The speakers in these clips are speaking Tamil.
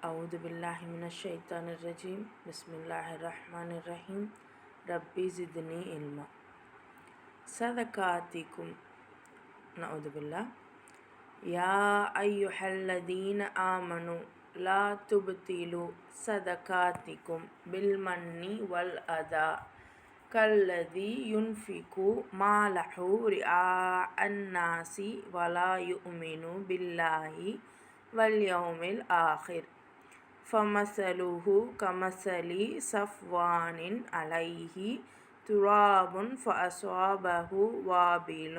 أعوذ بالله من الشيطان الرجيم بسم الله الرحمن الرحيم ربي زدني علما صدقاتكم نعوذ بالله يا أيها الذين آمنوا لا تبطلوا صدقاتكم بالمن والأذى كالذي ينفق ماله رئاء الناس ولا يؤمن بالله واليوم الآخر فمثله كمثل صفوان عليه تراب فأصابه وابل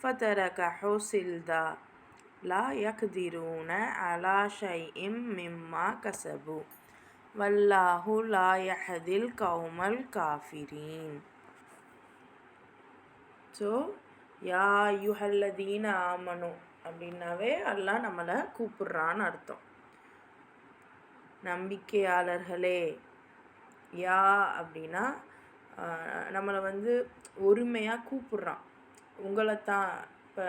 فتركه صلدا لا يقدرون على شيء مما كسبوا والله لا يهدي القوم الكافرين. ஸோ யா யுஹல்லதீன ஆமனு அப்படின்னாவே அல்லாஹ் நம்மளை கூப்பிடுறான்னு அர்த்தம். நம்பிக்கையாளர்களே, யா அப்படின்னா நம்மளை ஒருமையாக கூப்பிடுறான். உங்களைத்தான் இப்போ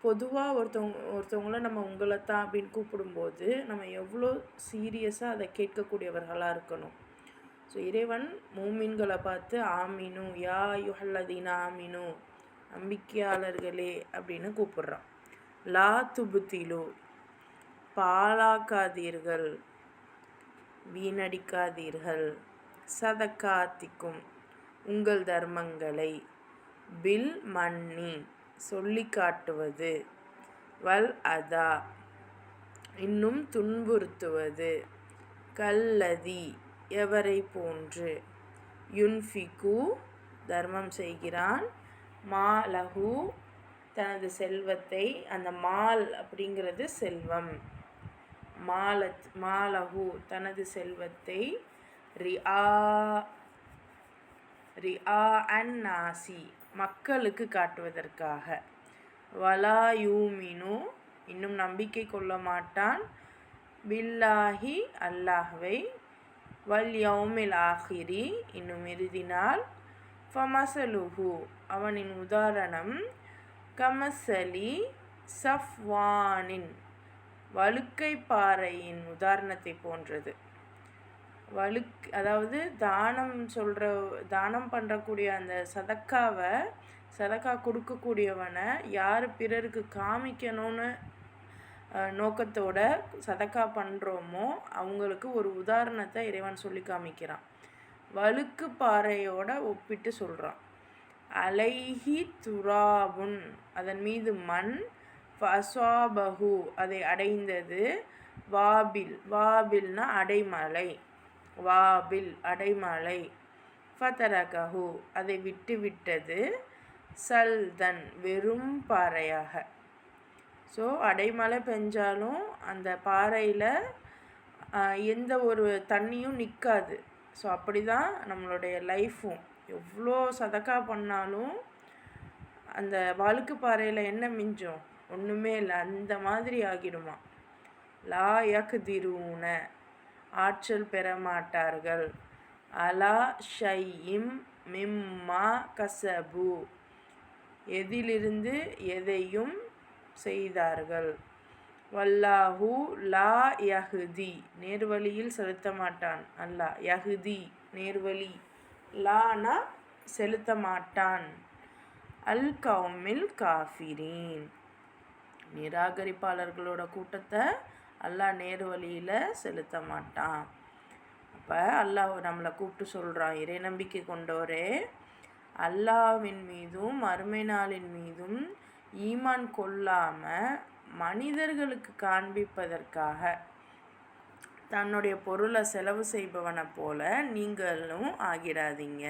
பொதுவாக ஒருத்தவங்கள நம்ம உங்களைத்தான் அப்படின்னு கூப்பிடும்போது நம்ம எவ்வளோ சீரியஸாக அதை கேட்கக்கூடியவர்களாக இருக்கணும். ஸோ இறைவன் மூமின்களை பார்த்து ஆமினு யா யுஹல்லதீன ஆமினு நம்பிக்கையாளர்களே அப்படின்னு கூப்பிடுறான். லா துபுத்திலு பாழாக்காதீர்கள், வீணடிக்காதீர்கள், சதக்காத்திக்கும் உங்கள் தர்மங்களை, பில் மன்னி சொல்லி காட்டுவது, வல் அதா இன்னும் துன்புறுத்துவது, கல்லதி எவரை போன்று, யுன்ஃபிகு தர்மம் செய்கிறான், மாலஹு தனது செல்வத்தை, அந்த மால் அப்படிங்கிறது செல்வம், மாலஹு தனது செல்வத்தை, ரிஆ அன்னாசி மக்களுக்கு காட்டுவதற்காக, வலா யூமினு இன்னும் நம்பிக்கை கொள்ள மாட்டான், பில்லாஹி அல்லாஹ்வை, வல் யௌமில் ஆஹிரி இன்னும் இறுதி நாள், ஃபமசலுஹு அவனின் உதாரணம், கமசலி சஃப்வானின் வழுக்கை பாறையின் உதாரணத்தை போன்றது. அதாவது தானம் பண்ணுறக்கூடிய அந்த சதக்கா கொடுக்கக்கூடியவனை யார் பிறருக்கு காமிக்கணும்னு நோக்கத்தோட சதக்கா பண்ணுறோமோ அவங்களுக்கு ஒரு உதாரணத்தை இறைவன் சொல்லி காமிக்கிறான். வழுக்கு பாறையோட ஒப்பிட்டு சொல்கிறான். அலைஹி துராபுன் அதன் மீது மண், ஃபஸ்வாபஹு அதை அடைந்தது, வாபில்னா அடைமலை, வாபில் அடைமலை, ஃபதரகஹு அதை விட்டுவிட்டது, சல்தன் வெறும் பாறையாக. ஸோ அடைமழை பெஞ்சாலும் அந்த பாறையில் எந்த ஒரு தண்ணியும் நிற்காது. ஸோ அப்படி தான் நம்மளுடைய லைஃப்பும். எவ்வளோ சதக்கா பண்ணாலும் அந்த வழுக்கு பாறையில் என்ன மிஞ்சும்? ஒன்றுமே இல்லை. அந்த மாதிரி ஆகிடுமா. லா யக்திரூன ஆற்றல் பெற மாட்டார்கள், அலா ஷைஇம் மிம்மா கசபு எதிலிருந்து எதையும் செய்தார்கள், வல்லாஹு லா யஹ்தி நேர்வழியில் செலுத்த மாட்டான், அல்லாஹ் யஹ்தி நேர்வழி, லானா செலுத்த மாட்டான், அல் கௌமில் காஃபிரீன் நிராகரிப்பாளர்களோட கூட்டத்தை அல்லாஹ் நேர்வழியில் செலுத்த மாட்டான். அப்போ அல்லாஹ் நம்மளை கூப்பிட்டு சொல்கிறான், இறை நம்பிக்கை கொண்டோரே, அல்லாஹ்வின் மீதும் மறுமை நாளின் மீதும் ஈமான் கொள்ளாமல் மனிதர்களுக்கு காண்பிப்பதற்காக தன்னுடைய பொருளை செலவு செய்பவனை போல நீங்களும் ஆகிடாதீங்க.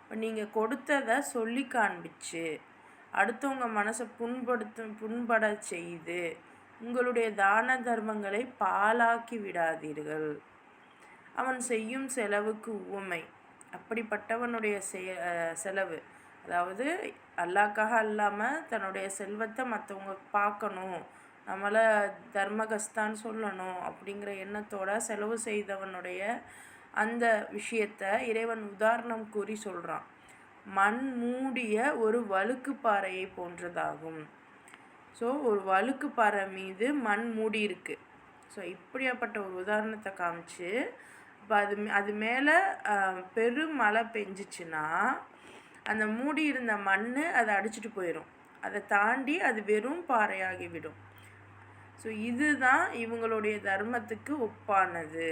இப்போ நீங்கள் கொடுத்ததை சொல்லி காண்பிச்சு அடுத்தவங்க மனசை புண்பட செய்து உங்களுடைய தான தர்மங்களை பாழாக்கி விடாதீர்கள். அவன் செய்யும் செலவுக்கு உவமை அப்படிப்பட்டவனுடைய செலவு, அதாவது அல்லாஹ்க்காக அல்லாமல் தன்னுடைய செல்வத்தை மற்றவங்க பார்க்கணும், நம்மளை தர்மகஸ்தான்னு சொல்லணும் அப்படிங்கிற எண்ணத்தோட செலவு செய்தவனுடைய அந்த விஷயத்தை இறைவன் உதாரணம் கூறி சொல்கிறான். மண் மூடிய ஒரு வழுக்கு பாறையை போன்றதாகும். ஸோ ஒரு வழுக்கு பாறை மீது மண் மூடி இருக்குது. ஸோ இப்படியாப்பட்ட ஒரு உதாரணத்தை காமிச்சு இப்போ அது மேலே பெருமழை பெஞ்சிச்சுன்னா அந்த மூடி இருந்த மண் அதை அடிச்சுட்டு போயிடும். அதை தாண்டி அது வெறும் பாறையாகிவிடும். ஸோ இதுதான் இவங்களுடைய தர்மத்துக்கு ஒப்பானது.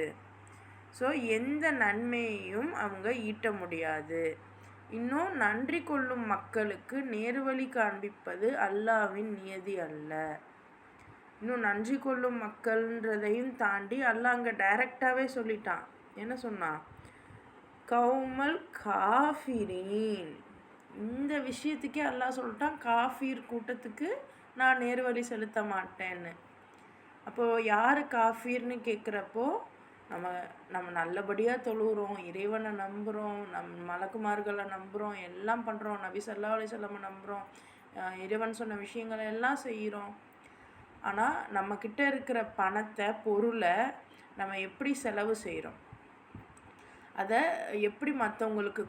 ஸோ எந்த நன்மையையும் அவங்க ஈட்ட முடியாது. இன்னும் நன்றி கொள்ளும் மக்களுக்கு நேர்வழி காண்பிப்பது அல்லாஹ்வின் நியதி அல்ல. இன்னும் நன்றி கொள்ளும் மக்கள்ன்றதையும் தாண்டி அல்லாஹ் அங்கே டைரெக்டாகவே சொல்லிட்டான். என்ன சொன்னான்? கௌமல் காஃபிரீன். இந்த விஷயத்துக்கே அல்லாஹ் சொல்லிட்டான், காஃபீர் கூட்டத்துக்கு நான் நேர்வழி செலுத்த மாட்டேன்னு. அப்போது யார் காஃபீர்னு கேட்குறப்போ நம்ம நல்லபடியாக தொழுகிறோம், இறைவனை நம்புகிறோம், மலக்குமார்களை நம்புகிறோம், எல்லாம் பண்ணுறோம், நபி ஸல்லல்லாஹு அலைஹி வஸல்லம் நம்புகிறோம், இறைவன் சொன்ன விஷயங்களை எல்லாம் செய்கிறோம். ஆனால் நம்மக்கிட்ட இருக்கிற பணத்தை, பொருளை நம்ம எப்படி செலவு செய்கிறோம், அதை எப்படி மற்றவங்களுக்கு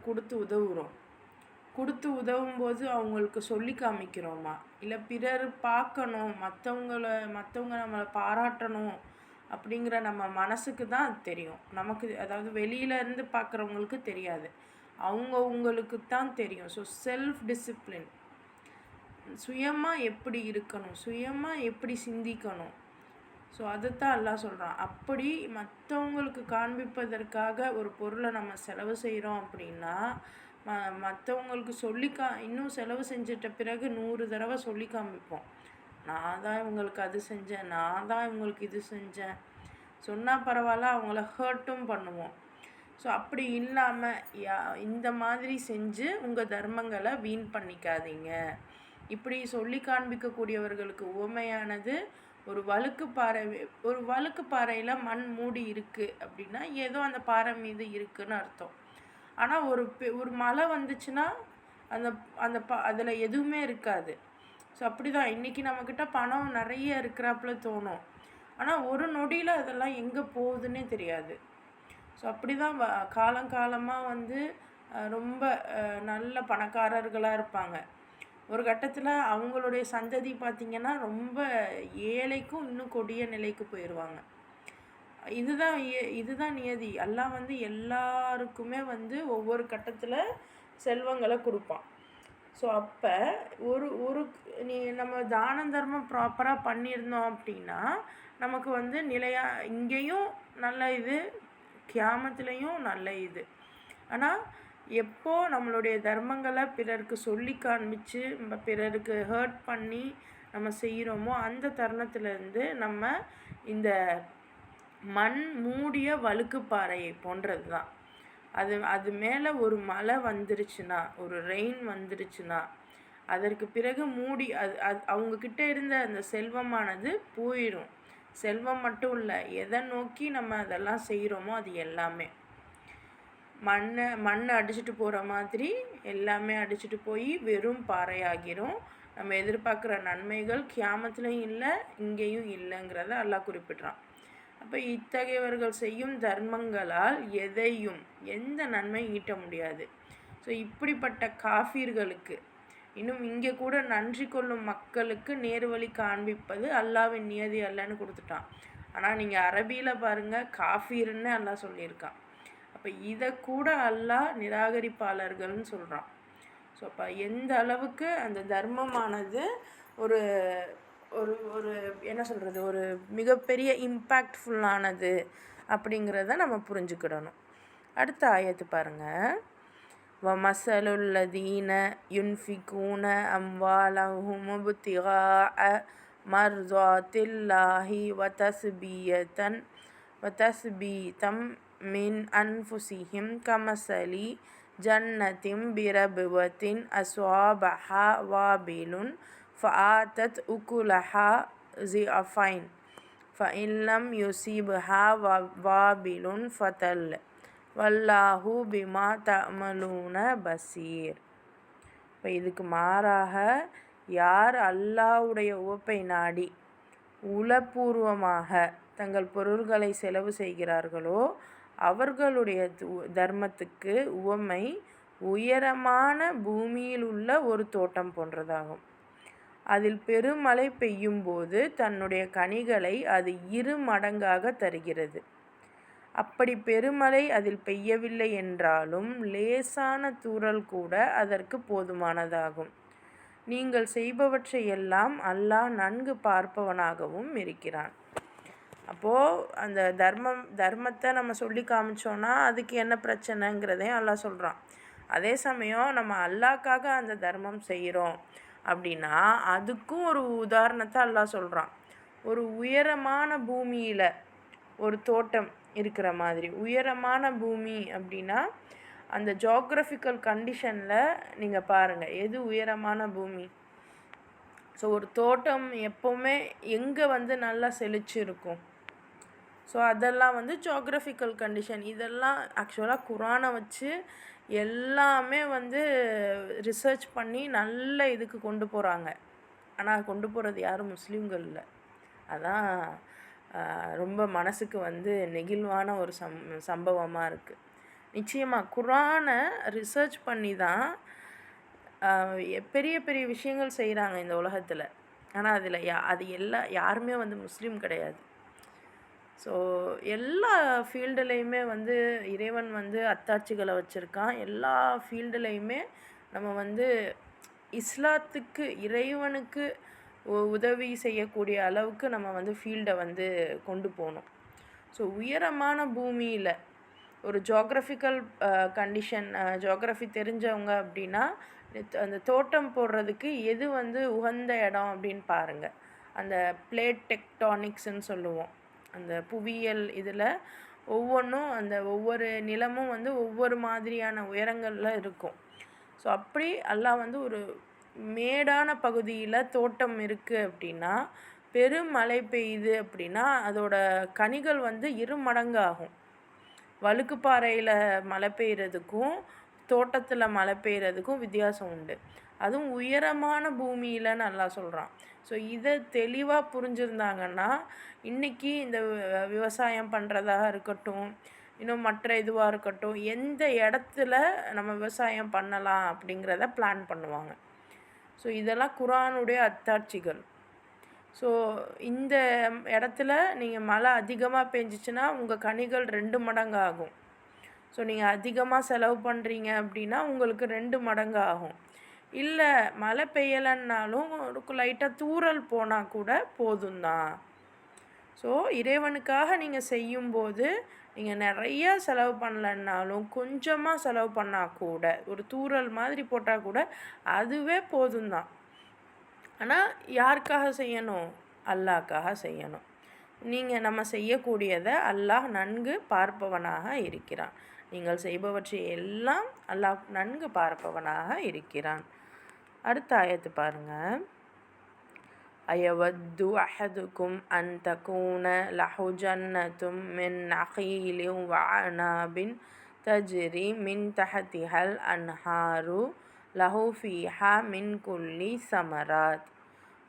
கொடுத்து உதவும்போது அவங்களுக்கு சொல்லி காமிக்கிறோமா, இல்லை பிறர் பார்க்கணும், மற்றவங்க நம்மளை பாராட்டணும் அப்படிங்கிற நம்ம மனசுக்கு தான் அது தெரியும். நமக்கு, அதாவது வெளியிலேருந்து பார்க்குறவங்களுக்கு தெரியாது, அவங்களுக்கு தான் தெரியும். ஸோ செல்ஃப் டிசிப்ளின், சுயமாக எப்படி இருக்கணும், சுயமாக எப்படி சிந்திக்கணும். ஸோ அதைத்தான் அல்லாஹ் சொல்கிறான். அப்படி மற்றவங்களுக்கு காண்பிப்பதற்காக ஒரு பொருளை நம்ம செலவு செய்கிறோம் அப்படின்னா மற்றவங்களுக்கு இன்னும் செலவு செஞ்சிட்ட பிறகு 100 தடவை சொல்லி காமிப்போம். நான் தான் இவங்களுக்கு அது செஞ்சேன், நான் தான் இவங்களுக்கு இது செஞ்சேன் சொன்னால் பரவாயில்ல, அவங்கள ஹர்ட்டும் பண்ணுவோம். ஸோ அப்படி இல்லாமல் இந்த மாதிரி செஞ்சு உங்கள் தர்மங்களை வீண் பண்ணிக்காதீங்க. இப்படி சொல்லி காண்பிக்கக்கூடியவர்களுக்கு உவமையானது ஒரு வழுக்கு பாறையில் மண் மூடி இருக்குது அப்படின்னா ஏதோ அந்த பாறை மீது இருக்குன்னு அர்த்தம். ஆனால் ஒரு மழை வந்துச்சுன்னா அதில் எதுவுமே இருக்காது. ஸோ அப்படி தான் இன்றைக்கி நம்மக்கிட்ட பணம் நிறைய இருக்கிறாப்புல தோணும், ஆனால் ஒரு நொடியில் அதெல்லாம் எங்கே போகுதுன்னே தெரியாது. ஸோ அப்படி தான் காலங்காலமாக ரொம்ப நல்ல பணக்காரர்களாக இருப்பாங்க. ஒரு கட்டத்தில் அவங்களுடைய சந்ததி பார்த்திங்கன்னா ரொம்ப ஏழைக்கும் இன்னும் கொடிய நிலைக்கு போயிடுவாங்க. இதுதான் நியதி. அல்லாஹ் எல்லாருக்குமே ஒவ்வொரு கட்டத்தில் செல்வங்களை கொடுப்பான். ஸோ அப்போ நம்ம தான தர்மம் ப்ராப்பராக பண்ணியிருந்தோம் அப்படின்னா நமக்கு நிலையாக இங்கேயும் நல்ல இது, கியாமத்துலேயும் நல்ல இது. ஆனால் எப்போ நம்மளுடைய தர்மங்களை பிறருக்கு சொல்லி காண்பிச்சு பிறருக்கு ஹர்ட் பண்ணி நம்ம செய்கிறோமோ அந்த தருணத்துலேருந்து நம்ம இந்த மண் மூடிய வழுக்குப்பாறையை போன்றது தான். அது மேலே ஒரு மழை வந்துருச்சுன்னா, ஒரு ரெயின் வந்துருச்சுன்னா அதற்கு பிறகு மூடி அவங்கக்கிட்ட இருந்த அந்த செல்வமானது போயிடும். செல்வம் மட்டும் இல்லை, எதை நோக்கி நம்ம அதெல்லாம் செய்கிறோமோ அது எல்லாமே மண் அடிச்சுட்டு போகிற மாதிரி எல்லாமே அடிச்சுட்டு போய் வெறும் பாறையாகிரும். நம்ம எதிர்பார்க்குற நன்மைகள் கியாமத்துலையும் இல்லை, இங்கேயும் இல்லைங்கிறத அல்லாஹ் குறிப்பிட்றான். அப்போ இத்தகையவர்கள் செய்யும் தர்மங்களால் எந்த நன்மையும் ஈட்ட முடியாது. ஸோ இப்படிப்பட்ட காஃபீர்களுக்கு இன்னும் இங்கே கூட நன்றி கொள்ளும் மக்களுக்கு நேர்வழி காண்பிப்பது அல்லாஹ்வின் நியதி அல்லன்னு கொடுத்துட்டான். ஆனால் நீங்கள் அரபியில் பாருங்கள், காஃபீர்னு அல்லாஹ் சொல்லியிருக்கான். அப்போ இதை கூட அல்லாஹ் நிராகரிப்பாளர்கள்னு சொல்கிறான். ஸோ அப்போ எந்த அளவுக்கு அந்த தர்மமானது ஒரு ஒரு ஒரு என்ன சொல்கிறது, ஒரு மிகப்பெரிய இம்பேக்ட்ஃபுல்லானது அப்படிங்கிறத நம்ம புரிஞ்சுக்கிடணும். அடுத்த ஆயத்து பாருங்கள். வமஸலுல்லதீன யுன்ஃபிகூன அம்வாலஹும் இப்திகாஅ மர்தாத்தில்லாஹி வதஸ்பீதம் மின் அன்ஃபுஸிஹிம் கமஸலி ஜன்னத்தின் பிரபுவத்தின் அஸ்வாபஹா வாபிலுன் ஃபஆத்தத் உகுலஹா ஸிஅஃபைன் ஃபஇல்லம் யுஸிப்ஹா வாபிலுன் ஃபதல் வல்லாஹு பிமா தஅமலூன பசீர். இப்போ இதுக்கு மாறாக யார் அல்லாஹ்வுடைய உவப்பை நாடி உளப்பூர்வமாக தங்கள் பொருள்களை செலவு செய்கிறார்களோ அவர்களுடைய தர்மத்துக்கு உவமை உயரமான பூமியில் உள்ள ஒரு தோட்டம் போன்றதாகும். அதில் பெருமழை பெய்யும்போது தன்னுடைய கனிகளை அது 2 மடங்காக தருகிறது. அப்படி பெருமழை அதில் பெய்யவில்லை என்றாலும் லேசான தூறல் கூட அதற்கு போதுமானதாகும். நீங்கள் செய்பவற்றையெல்லாம் அல்லாஹ் நன்கு பார்ப்பவனாகவும் இருக்கிறான். அப்போது அந்த தர்மத்தை நம்ம சொல்லி காமிச்சோன்னா அதுக்கு என்ன பிரச்சனைங்கிறதையும் அல்லாஹ் சொல்கிறான். அதே சமயம் நம்ம அல்லாஹ்க்காக அந்த தர்மம் செய்கிறோம் அப்படின்னா அதுக்கும் ஒரு உதாரணத்தை அல்லாஹ் சொல்கிறான். ஒரு உயரமான பூமியில் ஒரு தோட்டம் இருக்கிற மாதிரி. உயரமான பூமி அப்படின்னா அந்த ஜியோகிராஃபிக்கல் கண்டிஷனில் நீங்கள் பாருங்கள் எது உயரமான பூமி. ஸோ ஒரு தோட்டம் எப்போவுமே எங்கே நல்லா செழிச்சு இருக்கும். ஸோ அதெல்லாம் ஜியோகிராஃபிக்கல் கண்டிஷன். இதெல்லாம் ஆக்சுவலாக குரானை வச்சு எல்லாமே ரிசர்ச் பண்ணி நல்ல இதுக்கு கொண்டு போகிறாங்க. ஆனால் கொண்டு போகிறது யாரும் முஸ்லீம்கள் இல்லை. அதான் ரொம்ப மனசுக்கு நெகிழ்வான ஒரு சம்பவமாக இருக்குது. நிச்சயமாக குரானை ரிசர்ச் பண்ணி தான் பெரிய பெரிய விஷயங்கள் செய்கிறாங்க இந்த உலகத்தில். ஆனால் அதில் அது யாருமே முஸ்லீம் கிடையாது. ஸோ எல்லா ஃபீல்டுலேயுமே இறைவன் அத்தாட்சிகளை வச்சுருக்கான். எல்லா ஃபீல்டுலேயுமே நம்ம இஸ்லாத்துக்கு இறைவனுக்கு உதவி செய்யக்கூடிய அளவுக்கு நம்ம ஃபீல்டை கொண்டு போகணும். ஸோ உயரமான பூமியில் ஒரு ஜியோகிராஃபிக்கல் கண்டிஷன் ஜியோகிராஃபி தெரிஞ்சவங்க அப்படின்னா அந்த தோட்டம் போடுறதுக்கு எது உகந்த இடம் அப்படின்னு பாருங்கள். அந்த பிளேட் டெக்டானிக்ஸ்ன்னு சொல்லுவோம். அந்த புவியியல் இதில் ஒவ்வொன்றும் அந்த ஒவ்வொரு நிலமும் ஒவ்வொரு மாதிரியான உயரங்களில் இருக்கும். ஸோ அப்படி அல்லாஹ் ஒரு மேடான பகுதியில் தோட்டம் இருக்குது அப்படின்னா பெருமழை பெய்யுது அப்படின்னா அதோட கனிகள் 2 மடங்கு ஆகும். வழுக்குப்பாறையில் மழை பெய்கிறதுக்கும் தோட்டத்தில் மழை பெய்கிறதுக்கும் வித்தியாசம் உண்டு. அதுவும் உயரமான பூமியில் நல்லா சொல்கிறான். ஸோ இதை தெளிவாக புரிஞ்சுருந்தாங்கன்னா இன்றைக்கி இந்த விவசாயம் பண்ணுறதாக இருக்கட்டும், இன்னும் மற்ற இதுவாக இருக்கட்டும், எந்த இடத்துல நம்ம விவசாயம் பண்ணலாம் அப்படிங்கிறத பிளான் பண்ணுவாங்க. ஸோ இதெல்லாம் குரானுடைய அத்தாட்சிகள். ஸோ இந்த இடத்துல நீங்கள் மழை அதிகமாக பெஞ்சிச்சின்னா உங்கள் கனிகள் 2 மடங்கு ஆகும். ஸோ நீங்கள் அதிகமாக செலவு பண்ணுறீங்க அப்படின்னா உங்களுக்கு 2 மடங்கு ஆகும். இல்லை மழை பெய்யலைன்னாலும் ஒரு லைட்டாக தூறல் போனால் கூட போதும் தான். ஸோ இறைவனுக்காக நீங்கள் செய்யும்போது நீங்கள் நிறைய செலவு பண்ணலைன்னாலும் கொஞ்சமாக செலவு பண்ணால் கூட ஒரு தூறல் மாதிரி போட்டால் கூட அதுவே போதும் தான். ஆனால் யாருக்காக செய்யணும்? அல்லாஹ்க்காக செய்யணும். நம்ம செய்யக்கூடியதை அல்லாஹ் நன்கு பார்ப்பவனாக இருக்கிறான். நீங்கள் செய்பவற்றை எல்லாம் அல்லாஹ் நன்கு பார்ப்பவனாக இருக்கிறான். அடுத்த ஆயத்து பாருங்கள். அயவத்து அஹதுக்கும் அன் தகூன லஹு ஜன்னத்தும் மின் நகீலின் வ அனாபின் தஜ்ரி மின் தஹதிஹல் அன்ஹாரு லஹு ஃபீஹா மின் குல்லி சமராத்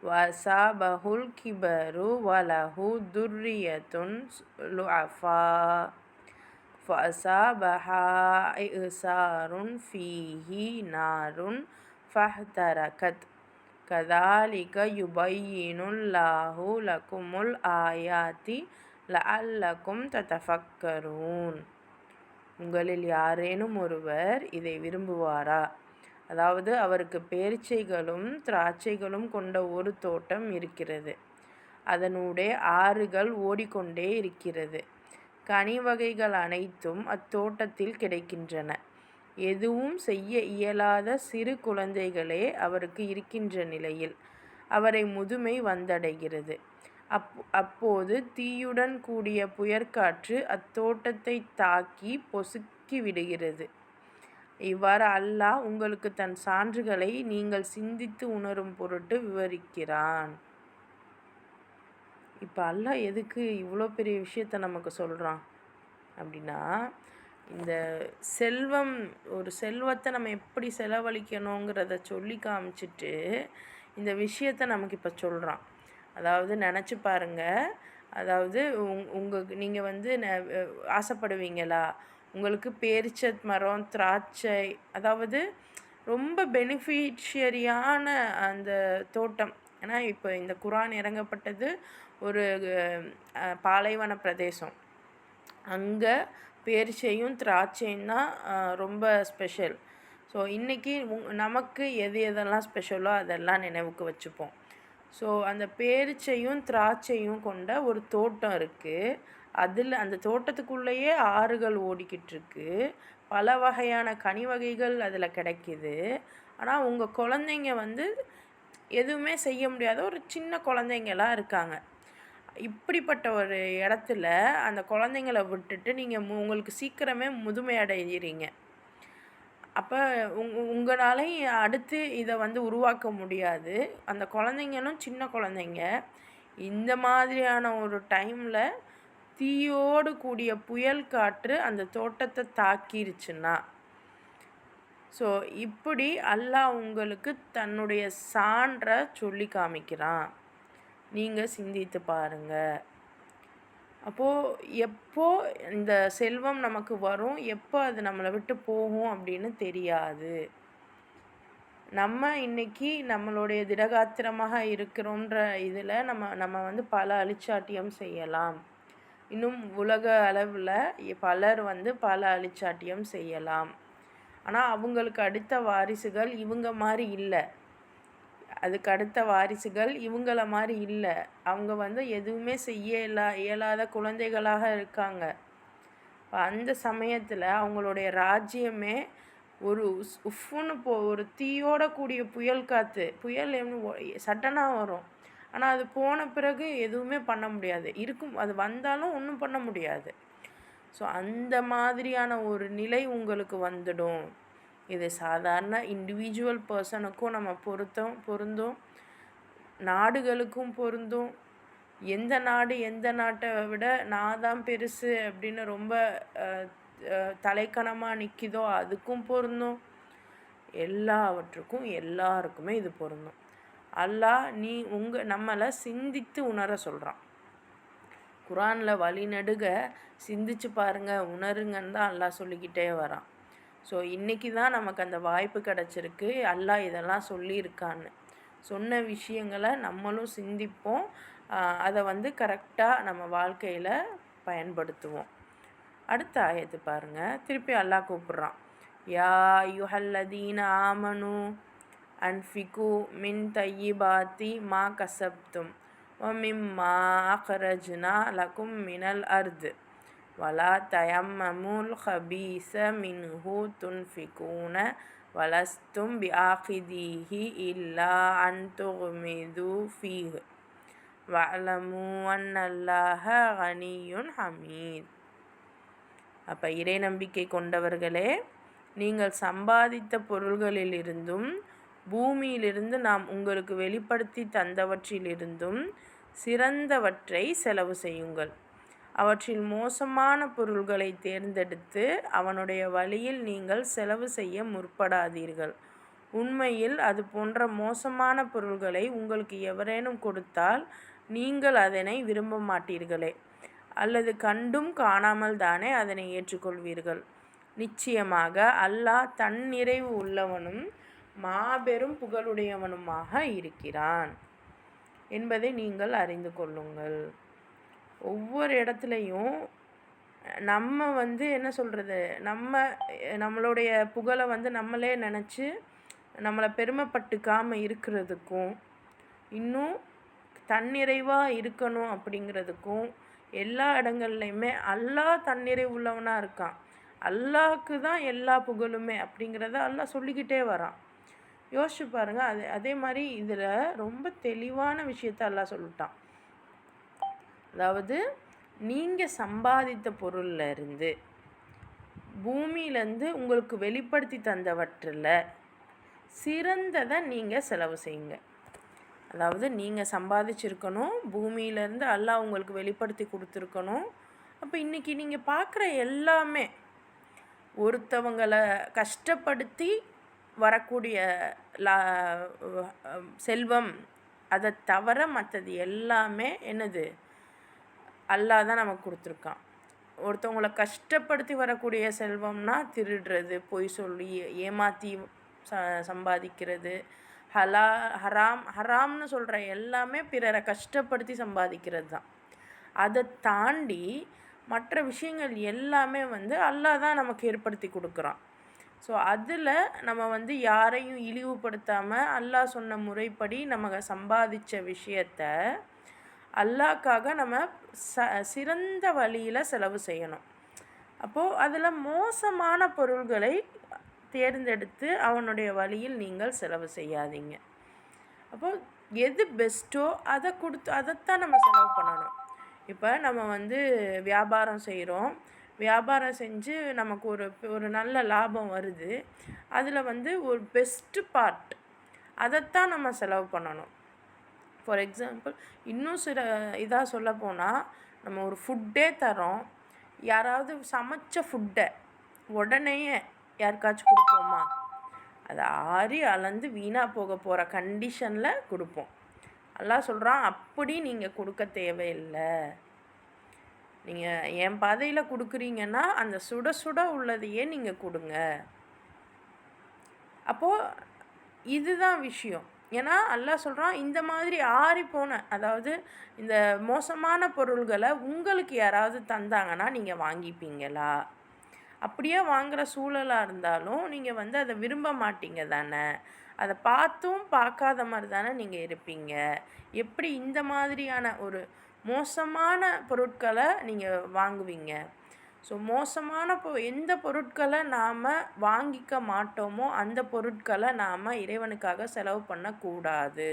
வசாபஹுல் கிபரு வலஹு துர்ரியத்துன் லுஅஃபா ஃபஅசாபஹா இசாருன் ஃபீஹி நாருன் ஃபஹ்தரகத் கதாலிக யுபையினுல்லாஹு லகுமுல் ஆயாத்தி லஅல்லக்கும் ததஃபக்கரூன். உங்களில் யாரேனும் ஒருவர் இதை விரும்புவாரா? அதாவது அவருக்கு பேரிச்சைகளும் திராட்சைகளும் கொண்ட ஒரு தோட்டம் இருக்கிறது. அதனுடைய ஆறுகள் ஓடிக்கொண்டே இருக்கிறது. கனி வகைகள் அனைத்தும் அத்தோட்டத்தில் கிடைக்கின்றன. எதுவும் செய்ய இயலாத சிறு குழந்தைகளே அவருக்கு இருக்கின்ற நிலையில் அவரை முதுமை வந்தடைகிறது. அப்போது தீயுடன் கூடிய புயற்காற்று அத்தோட்டத்தை தாக்கி பொசுக்கி விடுகிறது. இவ்வாறு அல்லாஹ் உங்களுக்கு தன் சான்றுகளை நீங்கள் சிந்தித்து உணரும் பொருட்டு விவரிக்கிறான். இப்போ அல்லாஹ் எதுக்கு இவ்வளோ பெரிய விஷயத்த நமக்கு சொல்கிறான் அப்படின்னா, இந்த ஒரு செல்வத்தை நம்ம எப்படி செலவழிக்கணுங்கிறத சொல்லி காமிச்சிட்டு இந்த விஷயத்தை நமக்கு இப்போ சொல்கிறான். அதாவது நினச்சி பாருங்கள். அதாவது நீங்கள் ஆசைப்படுவீங்களா? உங்களுக்கு பேரிச்சை மரம், திராட்சை, அதாவது ரொம்ப பெனிஃபிஷியரியான அந்த தோட்டம் ஏன்னா இப்போ இந்த குரான் இறங்கப்பட்டது ஒரு பாலைவன பிரதேசம். அங்கே பேரிச்சையும் திராட்சையும் தான் ரொம்ப ஸ்பெஷல். ஸோ இன்றைக்கி நமக்கு எது எதெல்லாம் ஸ்பெஷலோ அதெல்லாம் நினைவுக்கு வச்சுப்போம். ஸோ அந்த பேரிச்சையும் திராட்சையும் கொண்ட ஒரு தோட்டம் இருக்குது. அந்த தோட்டத்துக்குள்ளேயே ஆறுகள் ஓடிக்கிட்டுருக்கு. பல வகையான கனி வகைகள் அதில் கிடைக்கிது. ஆனால் உங்கள் குழந்தைங்க எதுவுமே செய்ய முடியாத ஒரு சின்ன குழந்தைங்களாம் இருக்காங்க. இப்படிப்பட்ட ஒரு இடத்துல அந்த குழந்தைங்கள விட்டுட்டு நீங்கள் உங்களுக்கு சீக்கிரமே முதுமை அடைகிறீங்க. அப்போ உங்களாலையும் அடுத்து இதை உருவாக்க முடியாது. அந்த குழந்தைங்களும் சின்ன குழந்தைங்க. இந்த மாதிரியான ஒரு டைமில் தீயோடு கூடிய புயல் காற்று அந்த தோட்டத்தை தாக்கிருச்சுன்னா, ஸோ இப்படி அல்லாஹ் உங்களுக்கு தன்னுடைய சான்றை சொல்லி காமிக்கிறான். நீங்கள் சிந்தித்து பாருங்கள். அப்போது எப்போ இந்த செல்வம் நமக்கு வரும், எப்போ அது நம்மளை விட்டு போகும் அப்படின்னு தெரியாது. நம்ம இன்றைக்கி நம்மளுடைய திடகாத்திரமாக இருக்கிறோன்ற இதில் நம்ம பல அழிச்சாட்டியம் செய்யலாம். இன்னும் உலக அளவில் பலர் பல அழிச்சாட்டியம் செய்யலாம். ஆனால் அவங்களுக்கு அடுத்த வாரிசுகள் இவங்க மாதிரி இல்லை. அதுக்கு அடுத்த வாரிசுகள் இவங்கள மாதிரி இல்லை. அவங்க எதுவுமே செய்ய இயலாத குழந்தைகளாக இருக்காங்க. அந்த சமயத்தில் அவங்களுடைய ராஜ்யமே ஒரு உஃப்னு ஒரு தீயோட கூடிய புயல் காற்று, புயல் சடனாக வரும். ஆனால் அது போன பிறகு எதுவுமே பண்ண முடியாது. அது வந்தாலும் ஒன்றும் பண்ண முடியாது. ஸோ அந்த மாதிரியான ஒரு நிலை உங்களுக்கு வந்துடும். இது சாதாரண இண்டிவிஜுவல் பர்சனுக்கும் நம்ம பொருந்தும், நாடுகளுக்கும் பொருந்தும். எந்த நாடு எந்த நாட்டை விட நான் தான் பெருசு அப்படின்னு ரொம்ப தலைக்கணமாக நிற்கிதோ அதுக்கும் பொருந்தும். எல்லாவற்றுக்கும் எல்லாருக்குமே இது பொருந்தும். அல்லாஹ் நம்மளை சிந்தித்து உணர சொல்கிறான். குரானில் வழிநெடுக சிந்திச்சு பாருங்கள், உணருங்கன்னு தான் அல்லாஹ் சொல்லிக்கிட்டே வரான். ஸோ இன்றைக்கி தான் நமக்கு அந்த வாய்ப்பு கிடச்சிருக்கு. அல்லாஹ் இதெல்லாம் சொல்லியிருக்கான்னு சொன்ன விஷயங்களை நம்மளும் சிந்திப்போம். அதை கரெக்டாக நம்ம வாழ்க்கையில் பயன்படுத்துவோம். அடுத்த ஆயத்து பாருங்கள். திருப்பி அல்லாஹ் கூப்பிட்றான். யா யுஹல்லதீன ஆமனு அன்ஃபிகு மின் தையிபாத்தி மா கசப்தும் வமிம்மா அக்ரஜ்னா லகும் மினல் அர்து வலா தயம்மமுல் ஹபீஸ மின்ஹு துன்ஃபிகூன வலஸ்தும் பிஆகிதீஹி இல்லா அன் துக்மிது ஃபீஹ் வஅலமு அன்னல்லாஹ கனியுன் ஹமீத். அப்போ இறை நம்பிக்கை கொண்டவர்களே, நீங்கள் சம்பாதித்த பொருள்களிலிருந்தும் பூமியிலிருந்து நாம் உங்களுக்கு வெளிப்படுத்தி தந்தவற்றிலிருந்தும் சிறந்தவற்றை செலவு செய்யுங்கள். அவற்றில் மோசமான பொருள்களை தேர்ந்தெடுத்து அவனுடைய வழியில் நீங்கள் செலவு செய்ய முற்படாதீர்கள். உண்மையில் அது போன்ற மோசமான பொருள்களை உங்களுக்கு எவரேனும் கொடுத்தால் நீங்கள் அதனை விரும்ப மாட்டீர்களே, அல்லது கண்டும் காணாமல் தானே அதனை ஏற்றுக்கொள்வீர்கள். நிச்சயமாக அல்லாஹ் தன்னிறைவு உள்ளவனும் மாபெரும் புகழுடையவனுமாக இருக்கிறான் என்பதை நீங்கள் அறிந்து கொள்ளுங்கள். ஒவ்வொரு இடத்துலையும் நம்ம என்ன சொல்கிறது, நம்மளுடைய புகழை நம்மளே நினச்சி நம்மளை பெருமைப்பட்டுக்காமல் இருக்கிறதுக்கும், இன்னும் தன்னிறைவாக இருக்கணும் அப்படிங்கிறதுக்கும் எல்லா இடங்கள்லையுமே அல்லாஹ் தன்னிறைவு உள்ளவனாக இருக்கான். அல்லாஹ்க்கு தான் எல்லா புகழுமே அப்படிங்கிறத அல்லாஹ் சொல்லிக்கிட்டே வரான். யோசிச்சு பாருங்கள். அதே மாதிரி இதில் ரொம்ப தெளிவான விஷயத்தை அல்லாஹ் சொல்லிட்டான். அதாவது நீங்கள் சம்பாதித்த பொருளில் இருந்து பூமியிலேருந்து உங்களுக்கு வெளிப்படுத்தி தந்தவற்றில் சிறந்ததை நீங்கள் செலவு செய்யுங்க. அதாவது நீங்கள் சம்பாதிச்சிருக்கணும், பூமியிலேருந்து அல்லாஹ் உங்களுக்கு வெளிப்படுத்தி கொடுத்துருக்கணும். அப்போ இன்றைக்கி நீங்கள் பார்க்குற எல்லாமே ஒருத்தவங்களை கஷ்டப்படுத்தி வரக்கூடிய செல்வம், அதை தவிர மற்றது எல்லாமே என்னது, அல்லாஹ் தான் நமக்கு கொடுத்துருக்கான். ஒருத்தவங்களை கஷ்டப்படுத்தி வரக்கூடிய செல்வம்னா திருடுறது, பொய் சொல்லி ஏமாற்றி சம்பாதிக்கிறது, ஹலா ஹராம்னு சொல்கிற எல்லாமே பிறரை கஷ்டப்படுத்தி சம்பாதிக்கிறது தான். அதை தாண்டி மற்ற விஷயங்கள் எல்லாமே வந்து அல்லாஹ் தான் நமக்கு ஏற்படுத்தி கொடுக்குறான். ஸோ அதில் நம்ம வந்து யாரையும் இழிவுபடுத்தாமல் அல்லாஹ் சொன்ன முறைப்படி நம்ம சம்பாதிச்ச விஷயத்த அல்லாஹ்க்காக நம்ம சிறந்த வழியில் செலவு செய்யணும். அப்போது அதில் மோசமான பொருள்களை தேர்ந்தெடுத்து அவனுடைய வழியில் நீங்கள் செலவு செய்யாதீங்க. அப்போது எது பெஸ்ட்டோ அதைத்தான் நம்ம செலவு பண்ணணும். இப்போ நம்ம வந்து வியாபாரம் செய்கிறோம், வியாபாரம் செஞ்சு நமக்கு ஒரு நல்ல லாபம் வருது, அதில் வந்து ஒரு பெஸ்ட்டு பார்ட் அதைத்தான் நம்ம செலவு பண்ணணும். ஃபார் எக்ஸாம்பிள் இன்னும் சில இதாக சொல்லப்போனால், நம்ம ஒரு ஃபுட்டே தரோம், யாராவது சமைச்ச ஃபுட்டை உடனே யாருக்காச்சும் கொடுப்போமா? அதை ஆறி அளந்து வீணாக போகிற கண்டிஷனில் கொடுப்போம். அல்லாஹ் சொல்கிறான், அப்படி நீங்கள் கொடுக்க தேவையில்லை. நீங்கள் என் பாதையில் கொடுக்குறீங்கன்னா அந்த சுட சுட உள்ளதையே நீங்கள் கொடுங்க. அப்போது இதுதான் விஷயம். ஏன்னா அல்லாஹ் சொல்கிறான், இந்த மாதிரி ஆறிப்போன, அதாவது இந்த மோசமான பொருள்களை உங்களுக்கு யாராவது தந்தாங்கன்னா நீங்கள் வாங்கிப்பீங்களா? அப்படியே வாங்குகிற சூழலாக இருந்தாலும் நீங்கள் வந்து அதை விரும்ப மாட்டீங்க தானே? அதை பார்த்தும் பார்க்காத மாதிரி தானே நீங்கள் இருப்பீங்க. எப்படி இந்த மாதிரியான ஒரு மோசமான பொருட்களை நீங்கள் வாங்குவீங்க? ஸோ மோசமான எந்த பொருட்களை நாம் வாங்கிக்க மாட்டோமோ அந்த பொருட்களை நாம் இறைவனுக்காக செலவு பண்ணக்கூடாது.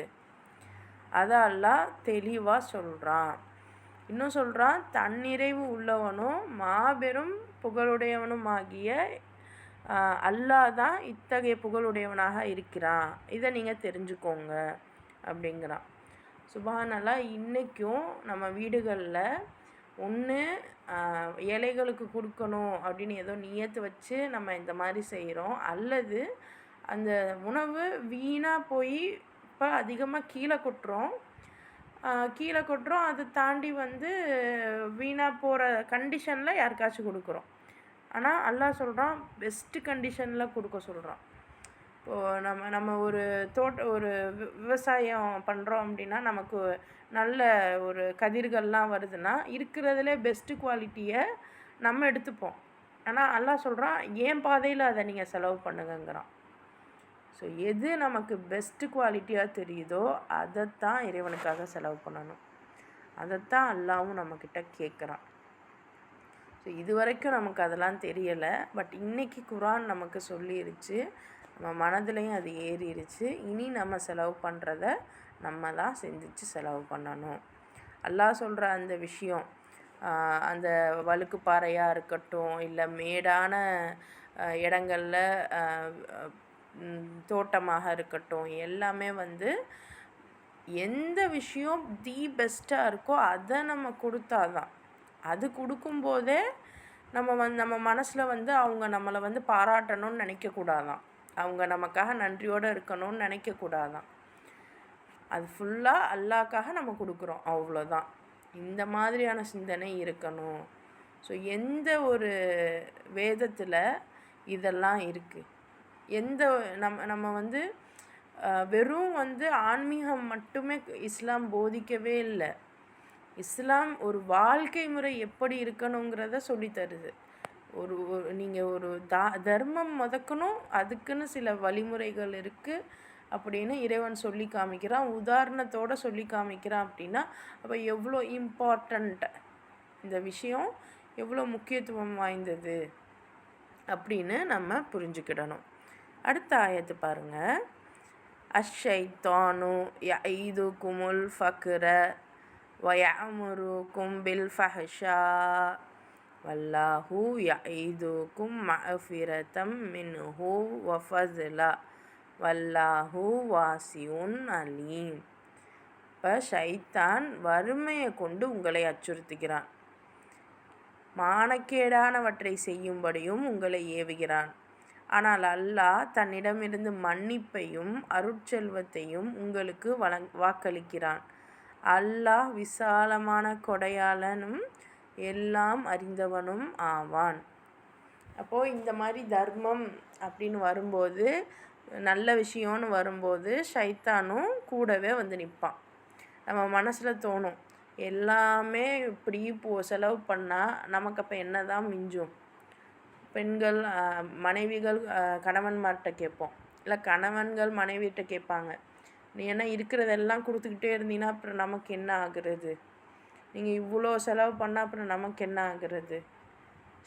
அதை அல்லாஹ் தெளிவாக சொல்கிறான். இன்னும் சொல்கிறான், தன்னிறைவு உள்ளவனும் மாபெரும் புகழுடையவனும் ஆகிய அல்லாஹ் தான் இத்தகைய புகழுடையவனாக இருக்கிறான். இதை நீங்கள் தெரிஞ்சுக்கோங்க அப்படிங்கிறான். சுப்ஹானல்லாஹ். இன்றைக்கும் நம்ம வீடுகளில் ஒன்று ஏழைகளுக்கு கொடுக்கணும் அப்படின்னு ஏதோ நியத்து வச்சு நம்ம இந்த மாதிரி செய்கிறோம், அல்லது அந்த உணவு வீணாக போய் இப்போ அதிகமாக கீழே கொட்டுறோம். அதை தாண்டி வந்து வீணாக போகிற கண்டிஷனில் யாருக்காச்சும் கொடுக்குறோம். ஆனால் அல்லாஹ் சொல்கிறான், பெஸ்ட்டு கண்டிஷனில் கொடுக்க சொல்கிறான். இப்போது நம்ம ஒரு விவசாயம் பண்ணுறோம் அப்படின்னா நமக்கு நல்ல ஒரு கதிர்கள்லாம் வருதுன்னா இருக்கிறதுலே பெஸ்ட்டு குவாலிட்டியை நம்ம எடுத்துப்போம். ஆனால் அல்லாஹ் சொல்கிறான், ஏன் பாதையில் அதை நீங்கள் செலவு பண்ணுங்கங்கிறான். ஸோ எது நமக்கு பெஸ்ட்டு குவாலிட்டியாக தெரியுதோ அதைத்தான் இறைவனுக்காக செலவு பண்ணணும். அதைத்தான் அல்லாவும் நம்மக்கிட்ட கேட்குறான். ஸோ இது வரைக்கும் நமக்கு அதெல்லாம் தெரியலை. பட் இன்றைக்கி குரான் நமக்கு சொல்லிருச்சு, நம்ம மனதுலேயும் அது ஏறிடுச்சு. இனி நம்ம செலவு பண்ணுறத நம்ம தான் சிந்திச்சு செலவு பண்ணணும். அல்லாஹ் சொல்கிற அந்த விஷயம், அந்த வழுக்கு பாறையாக இருக்கட்டும், இல்லை மேடான இடங்களில் தோட்டமாக இருக்கட்டும், எல்லாமே வந்து எந்த விஷயம் தி பெஸ்ட்டாக இருக்கோ அதை நம்ம கொடுத்தாதான். அது கொடுக்கும்போதே நம்ம மனசில் வந்து அவங்க நம்மளை வந்து பாராட்டணும்னு நினைக்கக்கூடாதான், அவங்க நமக்காக நன்றியோடு இருக்கணும்னு நினைக்கக்கூடாதான். அது ஃபுல்லாக அல்லாஹ்க்காக நம்ம கொடுக்குறோம், அவ்வளோதான். இந்த மாதிரியான சிந்தனை இருக்கணும். ஸோ எந்த ஒரு வேதத்தில் இதெல்லாம் இருக்குது? நம்ம வந்து வெறும் வந்து ஆன்மீகம் மட்டுமே இஸ்லாம் போதிக்கவே இல்லை. இஸ்லாம் ஒரு வாழ்க்கை முறை எப்படி இருக்கணுங்கிறத சொல்லித்தருது. நீங்கள் ஒரு தர்மம் முதக்கணும், அதுக்குன்னு சில வழிமுறைகள் இருக்குது அப்படின்னு இறைவன் சொல்லி காமிக்கிறான், உதாரணத்தோடு சொல்லி காமிக்கிறான். அப்படின்னா அப்போ எவ்வளோ இம்பார்ட்டண்ட், இந்த விஷயம் எவ்வளோ முக்கியத்துவம் வாய்ந்தது அப்படின்னு நம்ம புரிஞ்சுக்கிடணும். அடுத்த ஆயத்து பாருங்கள். அஷ்ஷைத்தானு யஈதுகுமுல் ஃபக்ர வயஅமுருக்கும் பில் ஃபஹ்ஷா வல்லாஹு யஈதுக்கும் மஃபிரதம் மின்ஹு வஃபஸ்லா வல்லாஹு வாசிஉன் அலீம். இப்போ ஷைத்தான் வறுமையை கொண்டு உங்களை அச்சுறுத்துகிறான், மானக்கேடானவற்றை செய்யும்படியும் உங்களை ஏவுகிறான். ஆனால் அல்லாஹ் தன்னிடமிருந்து மன்னிப்பையும் அருட்செல்வத்தையும் உங்களுக்கு வாக்களிக்கிறான். அல்லாஹ் விசாலமான கொடையாளனும் எல்லாம் அறிந்தவனும் ஆவான். அப்போது இந்த மாதிரி தர்மம் அப்படின்னு வரும்போது நல்ல விஷயம்னு வரும்போது ஷைத்தானும் கூடவே வந்து நிற்பான். நம்ம மனசில் தோணும், எல்லாமே இப்படி செலவு பண்ணால் நமக்கு அப்போ என்ன தான் மிஞ்சும்? பெண்கள் மனைவிகள் கணவன்மார்கிட்ட கேட்போம், இல்லை கணவன்கள் மனைவிட்ட கேட்பாங்க, நீ என்ன இருக்கிறதெல்லாம் கொடுத்துக்கிட்டே இருந்தீங்கன்னா அப்புறம் நமக்கு என்ன ஆகுறது? நீங்கள் இவ்வளோ செலவு பண்ணால் அப்புறம் நமக்கு என்ன ஆகுறது?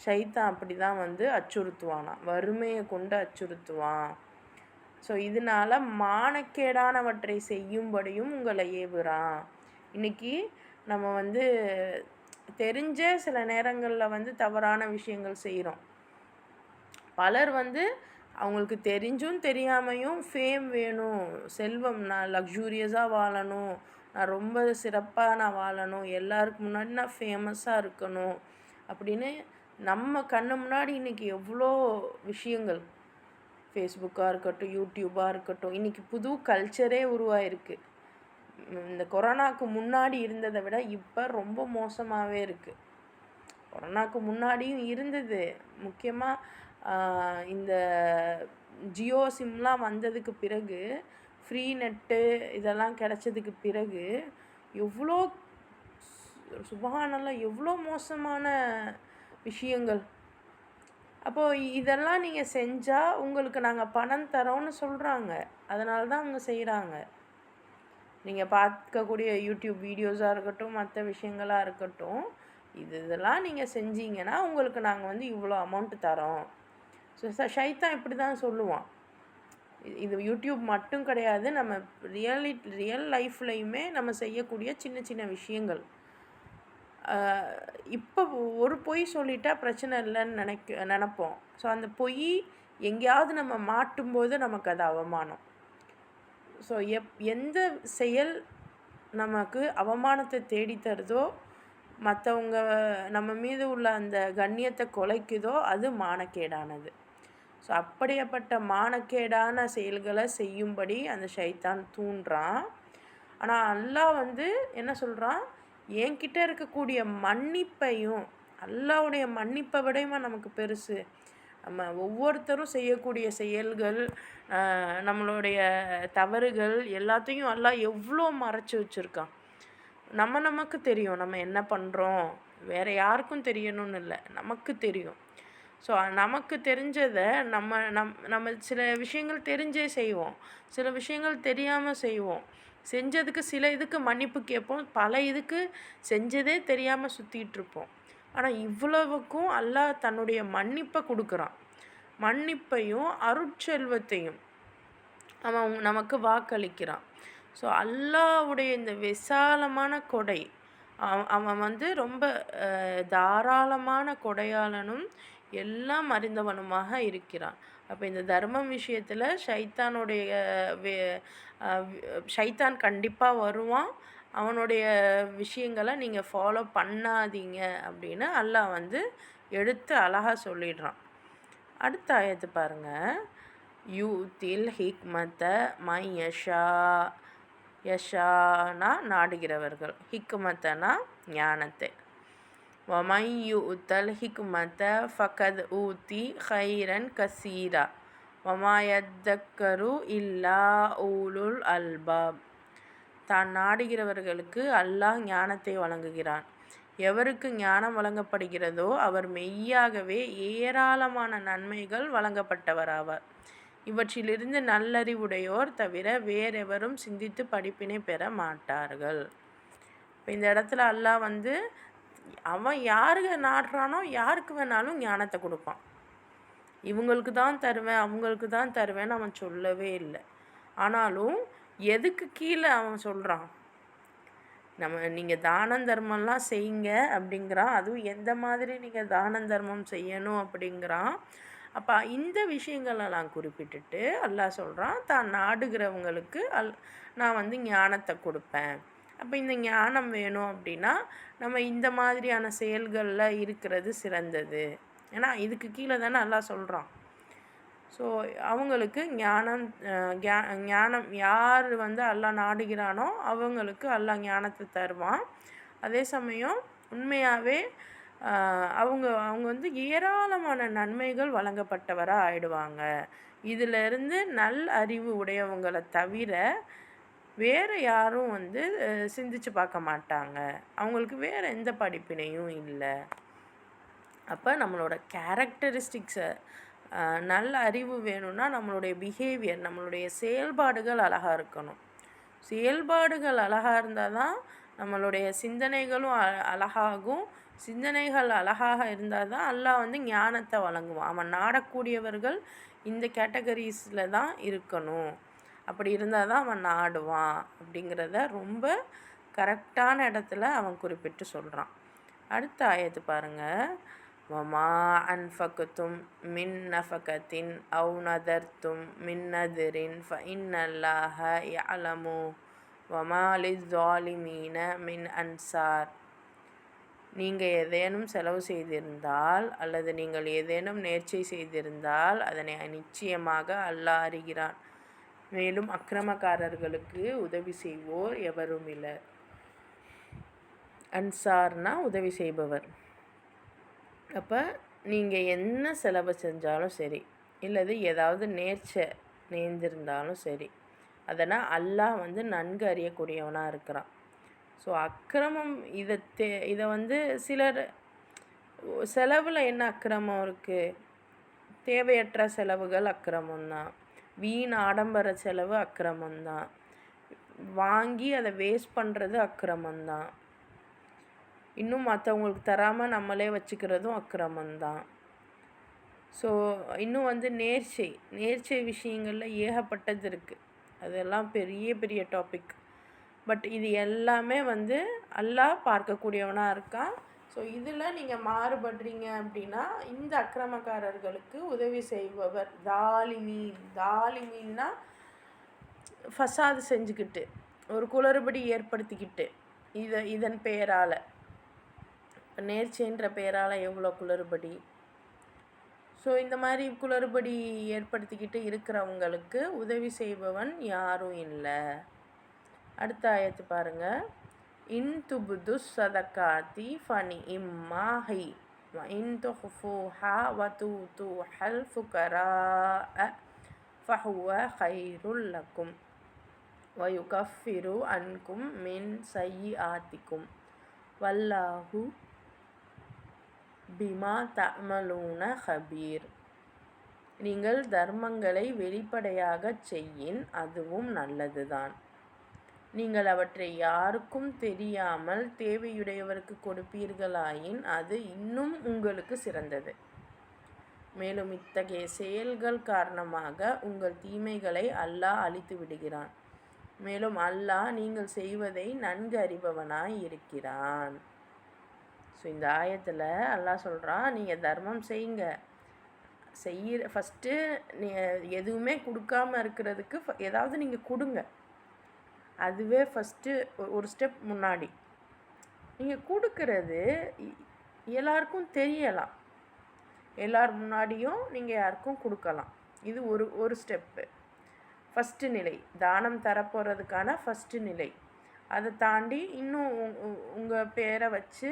ஷைத்தான் அப்படி தான் வந்து அச்சுறுத்துவானா, வறுமையை கொண்டு அச்சுறுத்துவான். ஸோ இதனால் மானக்கேடானவற்றை செய்யும்படியும் உங்களை ஏவுறான். இன்றைக்கி நம்ம வந்து தெரிஞ்ச சில நேரங்களில் வந்து தவறான விஷயங்கள் செய்கிறோம். பலர் வந்து அவங்களுக்கு தெரிஞ்சும் தெரியாமையும் ஃபேம் வேணும், செல்வம், நான் லக்ஸூரியஸாக வாழணும், நான் ரொம்ப சிறப்பாக நான் வாழணும், எல்லாருக்கு முன்னாடி நான் ஃபேமஸாக இருக்கணும் அப்படின்னு நம்ம கண்ணு முன்னாடி இன்றைக்கி எவ்வளோ விஷயங்கள், ஃபேஸ்புக்காக இருக்கட்டும், யூடியூப்பாக இருக்கட்டும், இன்றைக்கி புது கல்ச்சரே உருவாயிருக்கு. இந்த கொரோனாவுக்கு முன்னாடி இருந்ததை விட இப்போ ரொம்ப மோசமாகவே இருக்குது. கொரோனாவுக்கு முன்னாடியும் இருந்தது, முக்கியமாக இந்த ஜியோ சிம்லாம் வந்ததுக்கு பிறகு, ஃப்ரீ நெட்டு இதெல்லாம் கிடச்சதுக்கு பிறகு எவ்வளோ சுபஹானல்லாஹ் எவ்வளோ மோசமான விஷயங்கள். அப்போது இதெல்லாம் நீங்கள் செஞ்சால் உங்களுக்கு நாங்கள் பணம் தரோன்னு சொல்கிறாங்க. அதனால தான் அவங்க செய்கிறாங்க. நீங்கள் பார்க்கக்கூடிய யூடியூப் வீடியோஸாக இருக்கட்டும், மற்ற விஷயங்களாக இருக்கட்டும், இதெல்லாம் நீங்கள் செஞ்சீங்கன்னா உங்களுக்கு நாங்கள் வந்து இவ்வளோ அமௌண்ட்டு தரோம். ஸோ ஷைத்தான் இப்படி தான் சொல்லுவான். இது யூடியூப் மட்டும் கிடையாது, நம்ம ரியல் லைஃப்லையுமே நம்ம செய்யக்கூடிய சின்ன சின்ன விஷயங்கள். இப்போ ஒரு பொய் சொல்லிட்டா பிரச்சனை இல்லைன்னு நினப்போம். ஸோ அந்த பொய் எங்கேயாவது நம்ம மாட்டும்போது நமக்கு அது அவமானம். ஸோ எந்த செயல் நமக்கு அவமானத்தை தேடி தருதோ, மற்றவங்க நம்ம மீது உள்ள அந்த கண்ணியத்தை குலைக்குதோ, அது மானக்கேடானது. ஸோ அப்படியேப்பட்ட மானக்கேடான செயல்களை செய்யும்படி அந்த ஷைத்தான் தூண்டுறான். ஆனால் அல்லாஹ் வந்து என்ன சொல்கிறான், என்கிட்ட இருக்கக்கூடிய மன்னிப்பையும், அல்லாஹ்வுடைய மன்னிப்பை விடையுமா நமக்கு பெருசு. நம்ம ஒவ்வொருத்தரும் செய்யக்கூடிய செயல்கள், நம்மளுடைய தவறுகள் எல்லாத்தையும் அல்லாஹ் எவ்வளோ மறைச்சி வச்சுருக்கான். நமக்கு தெரியும் நம்ம என்ன பண்ணுறோம், வேறு யாருக்கும் தெரியணும்னு இல்லை, நமக்கு தெரியும். ஸோ நமக்கு தெரிஞ்சதை நம்ம சில விஷயங்கள் தெரிஞ்சே செய்வோம், சில விஷயங்கள் தெரியாமல் செய்வோம். செஞ்சதுக்கு சில இதுக்கு மன்னிப்பு கேட்போம், பல இதுக்கு செஞ்சதே தெரியாமல் சுற்றிட்டுருப்போம். ஆனால் இவ்வளவுக்கும் அல்லாஹ் தன்னுடைய மன்னிப்பை கொடுக்குறான். மன்னிப்பையும் அருட்செல்வத்தையும் அவன் நமக்கு வாக்களிக்கிறான். ஸோ அல்லாஹ்வுடைய இந்த விசாலமான கொடை, அவன் வந்து ரொம்ப தாராளமான கொடையாளனும் எல்லாம் அறிந்தவனுமாக இருக்கிறான். அப்போ இந்த தர்மம் விஷயத்தில் ஷைத்தான் கண்டிப்பாக வருவான். அவனுடைய விஷயங்களை நீங்கள் ஃபாலோ பண்ணாதீங்க அப்படின்னு அல்லாஹ் வந்து எடுத்து அழகாக சொல்லிடுறான். அடுத்த ஆயத்து பாருங்கள். யூத்தில் ஹிக்மத்த மை யஷானா நாடுகிறவர்கள், ஹிக்மத்தனா ஞானத்தை, வமை யூத்தல் ஹிக்மத்த ஃபகத் ஊத்தி ஹைரன் கசீரா வமாயத்தக்கரு இல்லா ஊலுல் அல்பாப். தான் நாடுகிறவர்களுக்கு அல்லாஹ் ஞானத்தை வழங்குகிறான். எவருக்கு ஞானம் வழங்கப்படுகிறதோ அவர் மெய்யாகவே ஏராளமான நன்மைகள் வழங்கப்பட்டவராவார். இவற்றிலிருந்து நல்லறிவுடையோர் தவிர வேறெவரும் சிந்தித்து படிப்பினை பெற மாட்டார்கள். இப்போ இந்த இடத்துல அல்லாஹ் வந்து அவன் யாருக்கு நாடுறானோ யாருக்கு வேணாலும் ஞானத்தை கொடுப்பான். இவங்களுக்கு தான் தருவேன், அவங்களுக்கு தான் தருவேன்னு அவன் சொல்லவே இல்லை. ஆனாலும் எதுக்கு கீழே அவன் சொல்கிறான், நீங்கள் தானம் தர்மம்லாம் செய்யுங்க அப்படிங்கிறான். அதுவும் எந்த மாதிரி நீங்கள் தானம் தர்மம் செய்யணும் அப்படிங்கிறான். அப்போ இந்த விஷயங்களெல்லாம் குறிப்பிட்டுட்டு அல்லாஹ் சொல்கிறான், தான் நாடுகிறவங்களுக்கு நான் வந்து ஞானத்தை கொடுப்பேன். அப்போ இந்த ஞானம் வேணும் அப்படின்னா நம்ம இந்த மாதிரியான செயல்களில் இருக்கிறது சிறந்தது. ஏன்னா இதுக்கு கீழே தானே அல்லாஹ் சொல்கிறான். ஸோ அவங்களுக்கு ஞானம் யார் வந்து அல்லாஹ் நாடுகிறானோ அவங்களுக்கு அல்லாஹ் ஞானத்தை தருவான். அதே சமயம் உண்மையாகவே அவங்க வந்து ஏராளமான நன்மைகள் வழங்கப்பட்டவராக ஆயிடுவாங்க. இதிலிருந்து நல் அறிவு உடையவங்களை தவிர வேறு யாரும் வந்து சிந்திச்சு பார்க்க மாட்டாங்க. அவங்களுக்கு வேறு எந்த படிப்பினையும் இல்லை. அப்போ நம்மளோட கேரக்டரிஸ்டிக்ஸை நல்ல அறிவு வேணும்னா நம்மளுடைய பிஹேவியர், நம்மளுடைய செயல்பாடுகள் அழகாக இருக்கணும். செயல்பாடுகள் அழகாக இருந்தால் தான் நம்மளுடைய சிந்தனைகளும் அழகாகும். சிந்தனைகள் அழகாக இருந்தால் தான் அல்லாஹ் வந்து ஞானத்தை வழங்குவான். அவன் நாடக்கூடியவர்கள் இந்த கேட்டகரிஸில் தான் இருக்கணும். அப்படி இருந்தால் தான் அவன் நாடுவான் அப்படிங்கிறத ரொம்ப கரெக்டான இடத்துல அவன் குறிப்பிட்டு சொல்கிறான். அடுத்த ஆயத்து பாருங்கள். வமா அன்ஃபக்தும் மின் நஃபகத்தின் அவு நதர்த்தும் மின் நதிரின் ஃப இன்னல்லாஹ யஅலமு வமா லிஸ்ஸாலிமீன மின் அன்சார். நீங்கள் ஏதேனும் செலவு செய்திருந்தால் அல்லது நீங்கள் ஏதேனும் நேர்ச்சை செய்திருந்தால் அதனை நிச்சயமாக அல்லாஹ் அறிகிறான். மேலும் அக்கிரமக்காரர்களுக்கு உதவி செய்வோர் எவரும் இல்லை. அன்சார்னா உதவி செய்பவர். அப்போ நீங்கள் என்ன செலவு செஞ்சாலும் சரி, இல்லது ஏதாவது நேர்ந்திருந்தாலும் சரி, அதனால் அல்லாஹ் வந்து நன்கு அறியக்கூடியவனாக இருக்கிறான். ஸோ அக்கிரமம் இதை வந்து சிலர் செலவில் என்ன அக்கிரமம் இருக்குது? தேவையற்ற செலவுகள் அக்கிரமம்தான். வீண் ஆடம்பர செலவு அக்கிரமம்தான். வாங்கி அதை வேஸ்ட் பண்ணுறது அக்கிரமம்தான். இன்னும் மற்றவங்களுக்கு தராமல் நம்மளே வச்சுக்கிறதும் அக்கிரமம்தான். ஸோ இன்னும் வந்து நேர்ச்சை விஷயங்களில் ஏகப்பட்டது இருக்குது. அதெல்லாம் பெரிய பெரிய டாபிக். பட் இது எல்லாமே வந்து அல்லாஹ் பார்க்கக்கூடியவனாக இருக்கான். ஸோ இதில் நீங்கள் மாறுபடுறீங்க அப்படின்னா இந்த அக்கிரமக்காரர்களுக்கு உதவி செய்பவர் தாலிமீன்னா ஃபசாது செஞ்சுக்கிட்டு ஒரு குளறுபடி ஏற்படுத்திக்கிட்டு இதன் பெயரால், நேர்ச்சைன்ற பெயரால் எவ்வளோ குளறுபடி. ஸோ இந்த மாதிரி குளறுபடி ஏற்படுத்திக்கிட்டு இருக்கிறவங்களுக்கு உதவி செய்பவன் யாரும் இல்லை. அடுத்த ஆயத்து பாருங்கள். இன் துபுது சதகாத்தி ஃபனி இம்மாஹி வ இன் துஹ்ஃபூஹா வ தூதுஹல் ஃபுகராஅ ஃபஹுவ கைருல் லக்கும் வ யுகஃபிரு அன்கும் மின் சய்யிஆத்திக்கும் வல்லாஹு பிமா தஅமலூன ஹபீர். நீங்கள் தர்மங்களை வெளிப்படையாகச் செய்யின், அதுவும் நல்லதுதான். நீங்கள் அவற்றை யாருக்கும் தெரியாமல் தேவையுடையவருக்கு கொடுப்பீர்களாயின் அது இன்னும் உங்களுக்கு சிறந்தது. மேலும் இத்தகைய செயல்கள் காரணமாக உங்கள் தீமைகளை அல்லாஹ் அழித்து விடுகிறான். மேலும் அல்லாஹ் நீங்கள் செய்வதை நன்கு அறிபவனாய் இருக்கிறான். ஸோ இந்த ஆயத்தில் அல்லாஹ் சொல்கிறான், நீங்கள் தர்மம் செய்யுங்க. ஃபஸ்ட்டு எதுவுமே கொடுக்காமல் இருக்கிறதுக்கு ஏதாவது நீங்கள் கொடுங்க. அதுவே ஃபஸ்ட்டு ஒரு ஸ்டெப் முன்னாடி. நீங்கள் கொடுக்கறது எல்லாருக்கும் தெரியலாம். எல்லார் முன்னாடியும் நீங்கள் யாருக்கும் கொடுக்கலாம். இது ஒரு ஸ்டெப்பு, ஃபஸ்ட்டு நிலை. தானம் தரப்போகிறதுக்கான ஃபஸ்ட்டு நிலை. அதை தாண்டி இன்னும் உங்கள் பேரை வச்சு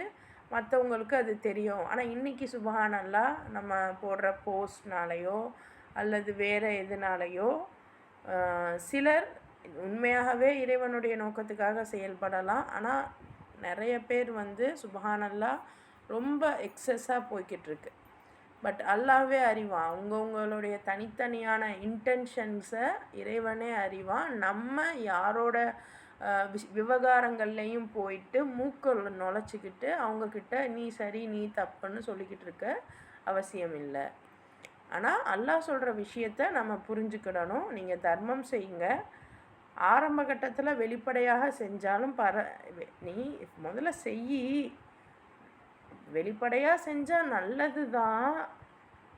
மற்றவங்களுக்கு அது தெரியும். ஆனால் இன்றைக்கி சுப்ஹானல்லாஹ் நம்ம போடுற போஸ்ட்னாலேயோ அல்லது வேறு எதுனாலேயோ சிலர் உண்மையாகவே இறைவனுடைய நோக்கத்துக்காக செயல்படலாம். ஆனால் நிறைய பேர் வந்து சுப்ஹானல்லாஹ் ரொம்ப எக்ஸஸாக போய்கிட்டுருக்கு. பட் அல்லாஹ்வே அறிவான். அவங்கவுங்களுடைய தனித்தனியான இன்டென்ஷன்ஸை இறைவனே அறிவான். நம்ம யாரோட விவகாரங்கள்லையும் போயிட்டு மூக்கள் நுழைச்சிக்கிட்டு அவங்கக்கிட்ட நீ சரி நீ தப்புன்னு சொல்லிக்கிட்டு இருக்க அவசியம் இல்லை. ஆனால் அல்லாஹ் சொல்கிற விஷயத்த நம்ம புரிஞ்சுக்கிடணும். நீங்கள் தர்மம் செய்யுங்க. ஆரம்ப கட்டத்தில் வெளிப்படையாக செஞ்சாலும் நீ முதல்ல வெளிப்படையாக செஞ்சால் நல்லது தான்.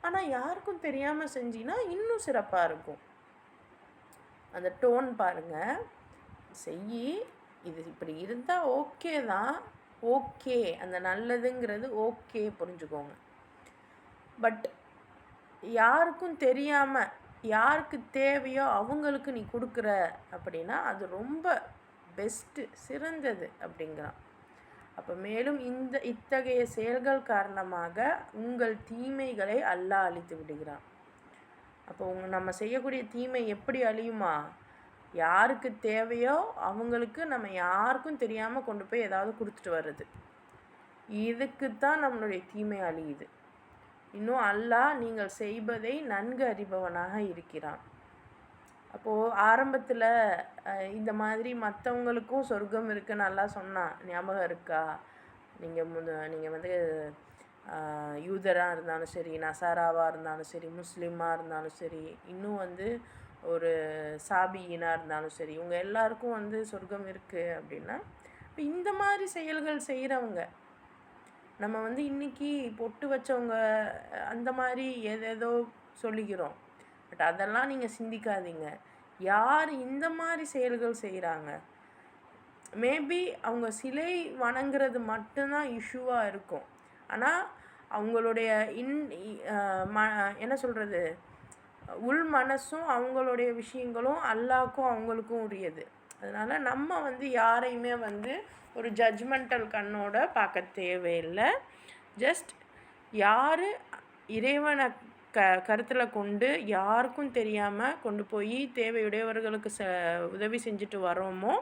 ஆனால் யாருக்கும் தெரியாமல் செஞ்சின்னா இன்னும் சிறப்பாக இருக்கும். அந்த டோன் பாருங்கள். இது இப்படி இருந்தால் ஓகே தான். ஓகே, அந்த நல்லதுங்கிறது ஓகே, புரிஞ்சுக்கோங்க. பட் யாருக்கும் தெரியாமல் யாருக்கு தேவையோ அவங்களுக்கு நீ கொடுக்குற அப்படின்னா அது ரொம்ப பெஸ்ட்டு, சிறந்தது அப்படிங்கிறான். அப்போ மேலும் இத்தகைய செயல்கள் காரணமாக உங்கள் தீமைகளை அல்லாஹ் அழித்து விடுகிறான். அப்போ நம்ம செய்யக்கூடிய தீமை எப்படி அழியுமா? யாருக்கு தேவையோ அவங்களுக்கு நம்ம யாருக்கும் தெரியாமல் கொண்டு போய் ஏதாவது கொடுத்துட்டு வர்றது. இதுக்கு தான் நம்மளுடைய தீமை அழியுது. இன்னும் அல்லாஹ் நீங்கள் செய்வதை நன்கு அறிபவனாக இருக்கிறான். அப்போது ஆரம்பத்தில் இந்த மாதிரி மற்றவங்களுக்கும் சொர்க்கம் இருக்குன்னு அல்லாஹ் சொன்னான். ஞாபகம் இருக்கா? நீங்கள் வந்து யூதராக இருந்தாலும் சரி, நசாராவாக இருந்தாலும் சரி, முஸ்லீமாக இருந்தாலும் சரி, இன்னும் வந்து ஒரு சாபியினாக இருந்தாலும் சரி, இவங்க எல்லாருக்கும் வந்து சொர்க்கம் இருக்குது அப்படின்னா, இப்போ இந்த மாதிரி செயல்கள் செய்கிறவங்க நம்ம வந்து இன்றைக்கி பொட்டு வச்சவங்க அந்த மாதிரி ஏதேதோ சொல்லிக்கிறோம். பட் அதெல்லாம் நீங்கள் சிந்திக்காதீங்க. யார் இந்த மாதிரி செயல்கள் செய்கிறாங்க, மேபி அவங்க சிலை வணங்குறது மட்டும்தான் இஷ்யூவாக இருக்கும். ஆனால் அவங்களுடைய என்ன சொல்கிறது, உள் மனசும் அவங்களுடைய விஷயங்களும் அல்லாஹ்க்கும் அவங்களுக்கும் உரியது. அதனால் நம்ம வந்து யாரையுமே வந்து ஒரு ஜட்ஜ்மெண்டல் கண்ணோட பார்க்க தேவையில்லை. ஜஸ்ட் யார் இறைவனை கருத்தில் கொண்டு யாருக்கும் தெரியாமல் கொண்டு போய் தேவையுடையவர்களுக்கு உதவி செஞ்சுட்டு வரோமோ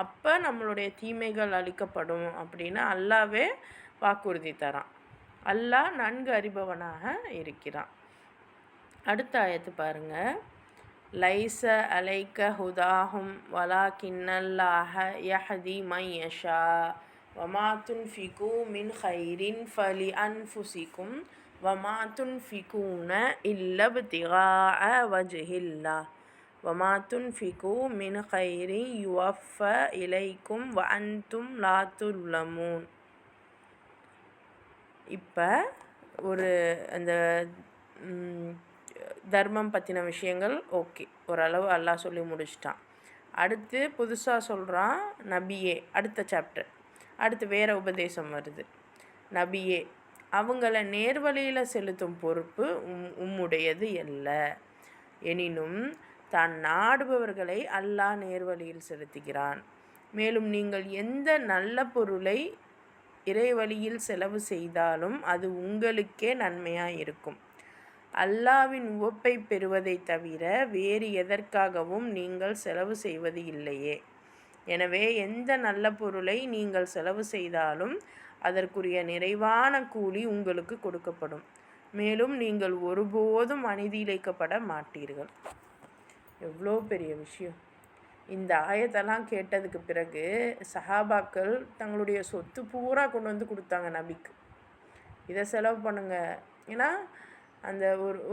அப்போ நம்மளுடைய தீமைகள் அழிக்கப்படும் அப்படின்னு அல்லாவே வாக்குறுதி தரான். அல்லாஹ் நன்கு அறிபவனாக இருக்கிறான். அடுத்த ஆயத்து பாருங்கள். லைஸ அலைக்க ஹுதாஹும் வலாகின்னல்லாஹ யஹதி மை யஷா வமா துன்ஃபிகு மின் ஹைரின் ஃபலி அன்ஃபுசிக்கும் வமா துன்ஃபிகூன இல்ல இப்திகாஅ வஜ்ஹில்லாஹ் வமா துன்ஃபிகு மின் ஹைரி யுவஃப இலைக்கும் வ அன்தும் லா துல்லமூன். இப்போ ஒரு அந்த தர்மம் பற்றின விஷயங்கள் ஓகே, ஓரளவு அல்லாஹ் சொல்லி முடிச்சிட்டான். அடுத்து புதுசாக சொல்கிறான் நபியே. அடுத்த சாப்டர் அடுத்து வேறு உபதேசம் வருது. நபியே, அவங்கள நேர்வழியில் செலுத்தும் பொறுப்பு உம்முடையது அல்ல. எனினும் தான் நாடுபவர்களை அல்லாஹ் நேர்வழியில் செலுத்துகிறான். மேலும் நீங்கள் எந்த நல்ல பொருளை இறைவழியில் செலவு செய்தாலும் அது உங்களுக்கே நன்மையாக இருக்கும். அல்லாவின் உவப்பை பெறுவதை தவிர வேறு எதற்காகவும் நீங்கள் செலவு செய்வது இல்லையே. எனவே எந்த நல்ல பொருளை நீங்கள் செலவு செய்தாலும் அதற்குரிய நிறைவான கூலி உங்களுக்கு கொடுக்கப்படும். மேலும் நீங்கள் ஒருபோதும் அநீதி இழைக்கப்பட மாட்டீர்கள். எவ்வளோ பெரிய விஷயம்! இந்த ஆயத்தெல்லாம் கேட்டதுக்கு பிறகு சஹாபாக்கள் தங்களுடைய சொத்து பூரா கொண்டு வந்து கொடுத்தாங்க நபிக்கு. இதை செலவு பண்ணுங்க. ஏன்னா அந்த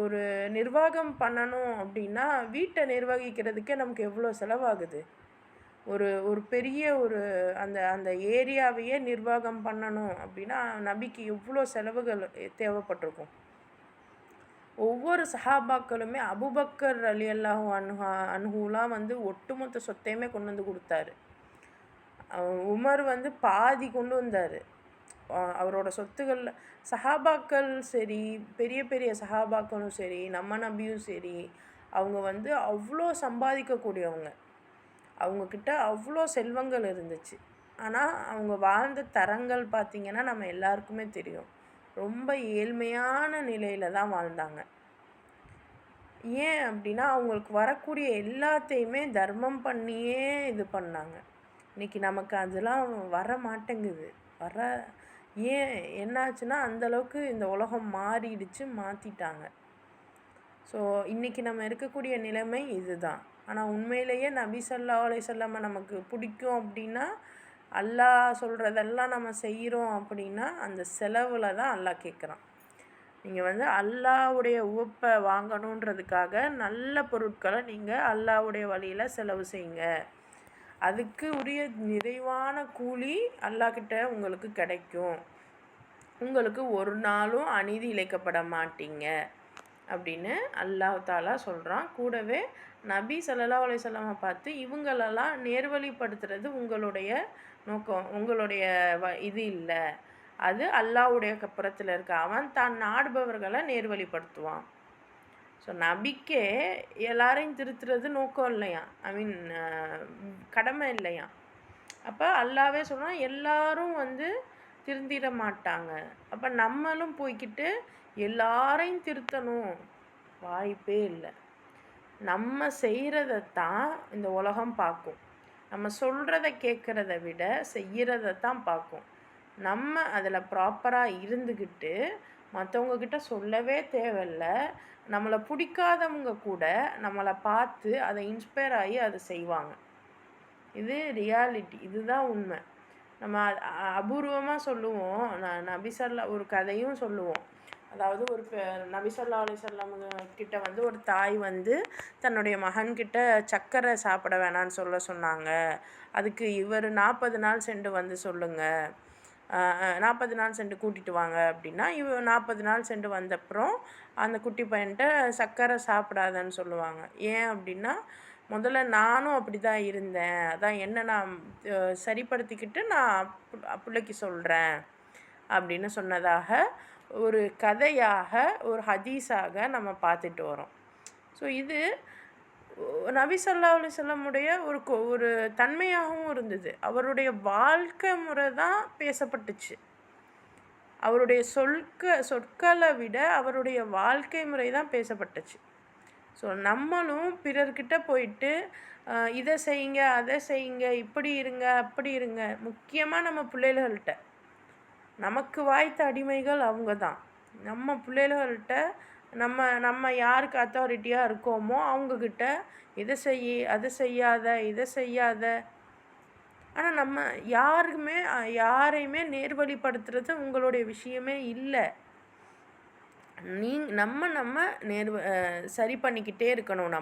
ஒரு நிர்வாகம் பண்ணணும் அப்படின்னா வீட்டை நிர்வகிக்கிறதுக்கே நமக்கு எவ்வளோ செலவாகுது. ஒரு பெரிய அந்த ஏரியாவையே நிர்வாகம் பண்ணணும் அப்படின்னா நபிக்கு எவ்வளோ செலவுகள் தேவைப்பட்டிருக்கும். ஒவ்வொரு சஹாபாக்களுமே அபூபக்கர் ரலியல்லாஹு அன்ஹுலாம் வந்து ஒட்டுமொத்த சொத்தையுமே கொண்டு வந்து கொடுத்தாரு. உமர் வந்து பாதி கொண்டு வந்தார் அவரோட சொத்துக்களில். சஹாபாக்கள் சரி, பெரிய பெரிய சஹாபாக்களும் சரி, நம்ம நபியும் சரி, அவங்க வந்து அவ்வளோ சம்பாதிக்கக்கூடியவங்க. அவங்கக்கிட்ட அவ்வளோ செல்வங்கள் இருந்துச்சு. ஆனால் அவங்க வாழ்ந்த தரங்கள் பார்த்திங்கன்னா நம்ம எல்லாருக்குமே தெரியும். ரொம்ப ஏழ்மையான நிலையில் தான் வாழ்ந்தாங்க. ஏன் அப்படின்னா அவங்களுக்கு வரக்கூடிய எல்லாத்தையுமே தர்மம் பண்ணியே இது பண்ணாங்க. இன்றைக்கி நமக்கு அதெல்லாம் வர மாட்டேங்குது. ஏன் என்னாச்சுன்னா அந்தளவுக்கு இந்த உலகம் மாற்றிட்டாங்க. ஸோ இன்றைக்கி நம்ம இருக்கக்கூடிய நிலைமை இதுதான். ஆனால் உண்மையிலேயே நபி ஸல்லல்லாஹு அலைஹி வஸல்லம் நமக்கு பிடிக்கும் அப்படின்னா, அல்லாஹ் சொல்கிறதெல்லாம் நம்ம செய்கிறோம் அப்படின்னா அந்த செலவில் தான் அல்லாஹ் கேட்குறான். நீங்கள் வந்து அல்லாஹ்வுடைய உவப்பை வாங்கணுன்றதுக்காக நல்ல பொருட்களை நீங்கள் அல்லாஹ்வுடைய வழியில் செலவு செய்யுங்க. அதுக்கு உரிய நிறைவான கூலி அல்லாஹ்கிட்ட உங்களுக்கு கிடைக்கும். உங்களுக்கு ஒரு நாளும் அநீதி இழைக்கப்பட மாட்டீங்க அப்படின்னு அல்லாஹ் தாலா சொல்கிறான். கூடவே நபி ஸல்லல்லாஹு அலைஹி வஸல்லம் பார்த்து இவங்களெல்லாம் நேர்வழிப்படுத்துறது உங்களுடைய நோக்கம், உங்களுடைய இது இல்லை, அது அல்லாஹ்வுடைய கப்புறத்தில் இருக்க. அவன் தான் நாடுபவர்களை நேர்வழிப்படுத்துவான். ஸோ நபிக்கே எல்லாரையும் திருத்துறது நோக்கம் இல்லையா, கடமை இல்லையா. அப்போ அல்லாவே சொல்கிறான் எல்லாரும் வந்து திருந்திட மாட்டாங்க. அப்போ நம்மளும் போய்கிட்டு எல்லாரையும் திருத்தணும், வாய்ப்பே இல்லை. நம்ம செய்கிறத தான் இந்த உலகம் பார்க்கும். நம்ம சொல்கிறத கேட்குறத விட செய்கிறத தான் பார்க்கும். நம்ம அதில் ப்ராப்பராக இருந்துக்கிட்டு மற்றவங்கக்கிட்ட சொல்லவே தேவையில்ல. நம்மளை பிடிக்காதவங்க கூட நம்மளை பார்த்து அதை இன்ஸ்பயர் ஆகி அதை செய்வாங்க. இது ரியாலிட்டி. இதுதான் உண்மை. நம்ம அபூர்வமாக சொல்லுவோம். நபி ஒரு கதையும் சொல்லுவோம். அதாவது ஒரு நபி ஸல்லல்லாஹு அலைஹி வஸல்லம் கிட்ட வந்து ஒரு தாய் வந்து தன்னுடைய மகன்கிட்ட சர்க்கரை சாப்பிட வேணான்னு சொன்னாங்க. அதுக்கு இவர் 40 நாள் சென்று வந்து சொல்லுங்கள், 40 நாள் சென்று கூட்டிகிட்டு வாங்க அப்படின்னா, 40 நாள் சென்று வந்தப்புறம் அந்த குட்டி பையன்கிட்ட சர்க்கரை சாப்பிடாதன்னு சொல்லுவாங்க. ஏன் அப்படின்னா, முதல்ல நானும் அப்படி தான் இருந்தேன், அதான் என்ன நான் சரிப்படுத்திக்கிட்டு நான் பிள்ளைக்கு சொல்கிறேன் அப்படின்னு சொன்னதாக ஒரு கதையாக, ஒரு ஹதீஸாக நம்ம பார்த்துட்டு வரோம். ஸோ இது நபி ஸல்லல்லாஹு அலைஹி வஸல்லமுடைய ஒரு தன்மையாகவும் இருந்தது. அவருடைய வாழ்க்கை முறை தான் பேசப்பட்டுச்சு. அவருடைய சொற்களை விட அவருடைய வாழ்க்கை முறை தான் பேசப்பட்டுச்சு. ஸோ நம்மளும் பிறர்கிட்ட போயிட்டு இதை செய்யுங்க, அதை செய்யுங்க, இப்படி இருங்க, அப்படி இருங்க. முக்கியமாக நம்ம பிள்ளைகள்கிட்ட, நமக்கு வாய்த்த அடிமைகள் அவங்க தான். நம்ம பிள்ளைகள்கிட்ட நம்ம யாருக்கு அத்தாரிட்டியாக இருக்கோமோ அவங்கக்கிட்ட இதை செய், அதை செய்யாத, இதை செய்யாத. ஆனால் நம்ம யாரையுமே நேர்வழிப்படுத்துறது உங்களுடைய விஷயமே இல்லை. நம்ம சரி பண்ணிக்கிட்டே இருக்கணும்.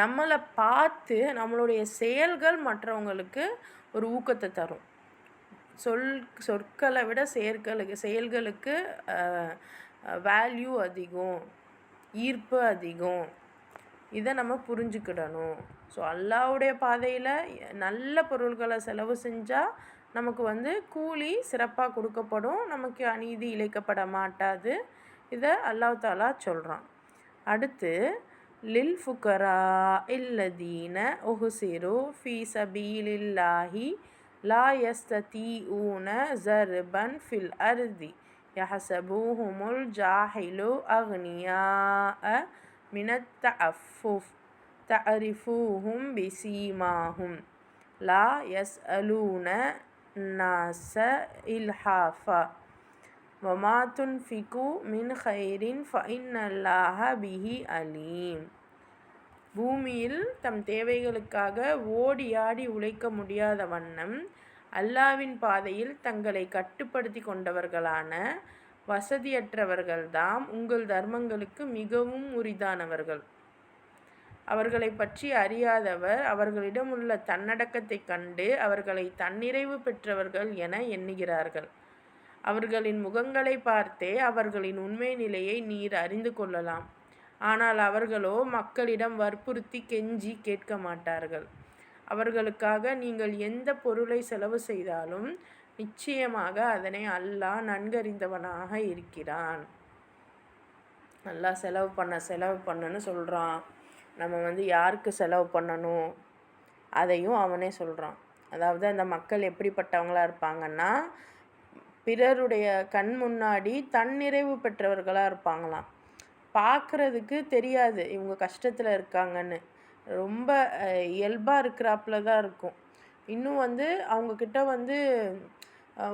நம்மளை பார்த்து நம்மளுடைய செயல்கள் மற்றவங்களுக்கு ஒரு ஊக்கத்தை தரும். சொற்களை விட செயல்களுக்கு வேல்யூ அதிகம், ஈர்ப்பு அதிகம். இதை நம்ம புரிஞ்சுக்கிடணும். ஸோ அல்லாஹ்வுடைய பாதையில் நல்ல பொருள்களை செலவு செஞ்சால் நமக்கு வந்து கூலி சிறப்பாக கொடுக்கப்படும், நமக்கு அநீதி இழைக்கப்பட மாட்டாது. இதை அல்லாஹ் தஆலா சொல்கிறான். அடுத்து லில் ஃபுகரா இல்லதீன உஹ்சிரு ஃபீ சபீலில்லாஹி லா யஸ்ததீஊன ஸர்பன் ஃபில் அர்தி யஹ்ஸபூஹுமுல் ஜாஹிலு அக்னியாஅ மினத் தஅஃபுஃப் தஅரிஃபூஹும் பிஸீமாஹும் லா யஸ்அலூன நாஸ இல்ஹாஃபா வமா துன்ஃபிகு மின் கைரின் ஃபஇன்னல்லாஹ பிஹி அலீம். பூமியில் தம் தேவைகளுக்காக ஓடி ஆடி உழைக்க முடியாத வண்ணம் அல்லாவின் பாதையில் தங்களை கட்டுப்படுத்தி கொண்டவர்களான வசதியற்றவர்கள்தாம் உங்கள் தர்மங்களுக்கு மிகவும் உரிதானவர்கள். அவர்களை பற்றி அறியாதவர் அவர்களிடம் உள்ள தன்னடக்கத்தை கண்டு அவர்களை தன்னிறைவு பெற்றவர்கள் என எண்ணுகிறார்கள். அவர்களின் முகங்களை பார்த்தே அவர்களின் உண்மை நிலையை நீர் அறிந்து கொள்ளலாம். ஆனால் அவர்களோ மக்களிடம் வற்புறுத்தி கெஞ்சி கேட்க மாட்டார்கள். அவர்களுக்காக நீங்கள் எந்த பொருளை செலவு செய்தாலும் நிச்சயமாக அதனை அல்லாஹ் நன்கறிந்தவனாக இருக்கிறான். அல்லாஹ் செலவு பண்ணுன்னு சொல்கிறான். நம்ம வந்து யாருக்கு செலவு பண்ணணும் அதையும் அவனே சொல்கிறான். அதாவது அந்த மக்கள் எப்படிப்பட்டவங்களாக இருப்பாங்கன்னா, பிறருடைய கண் முன்னாடி தன்னிறைவு பெற்றவர்களாக இருப்பாங்களாம். பார்க்குறதுக்கு தெரியாது இவங்க கஷ்டத்தில் இருக்காங்கன்னு, ரொம்ப இயல்பாக இருக்கிறாப்புல தான் இருக்கும். இன்னும் வந்து அவங்கக்கிட்ட வந்து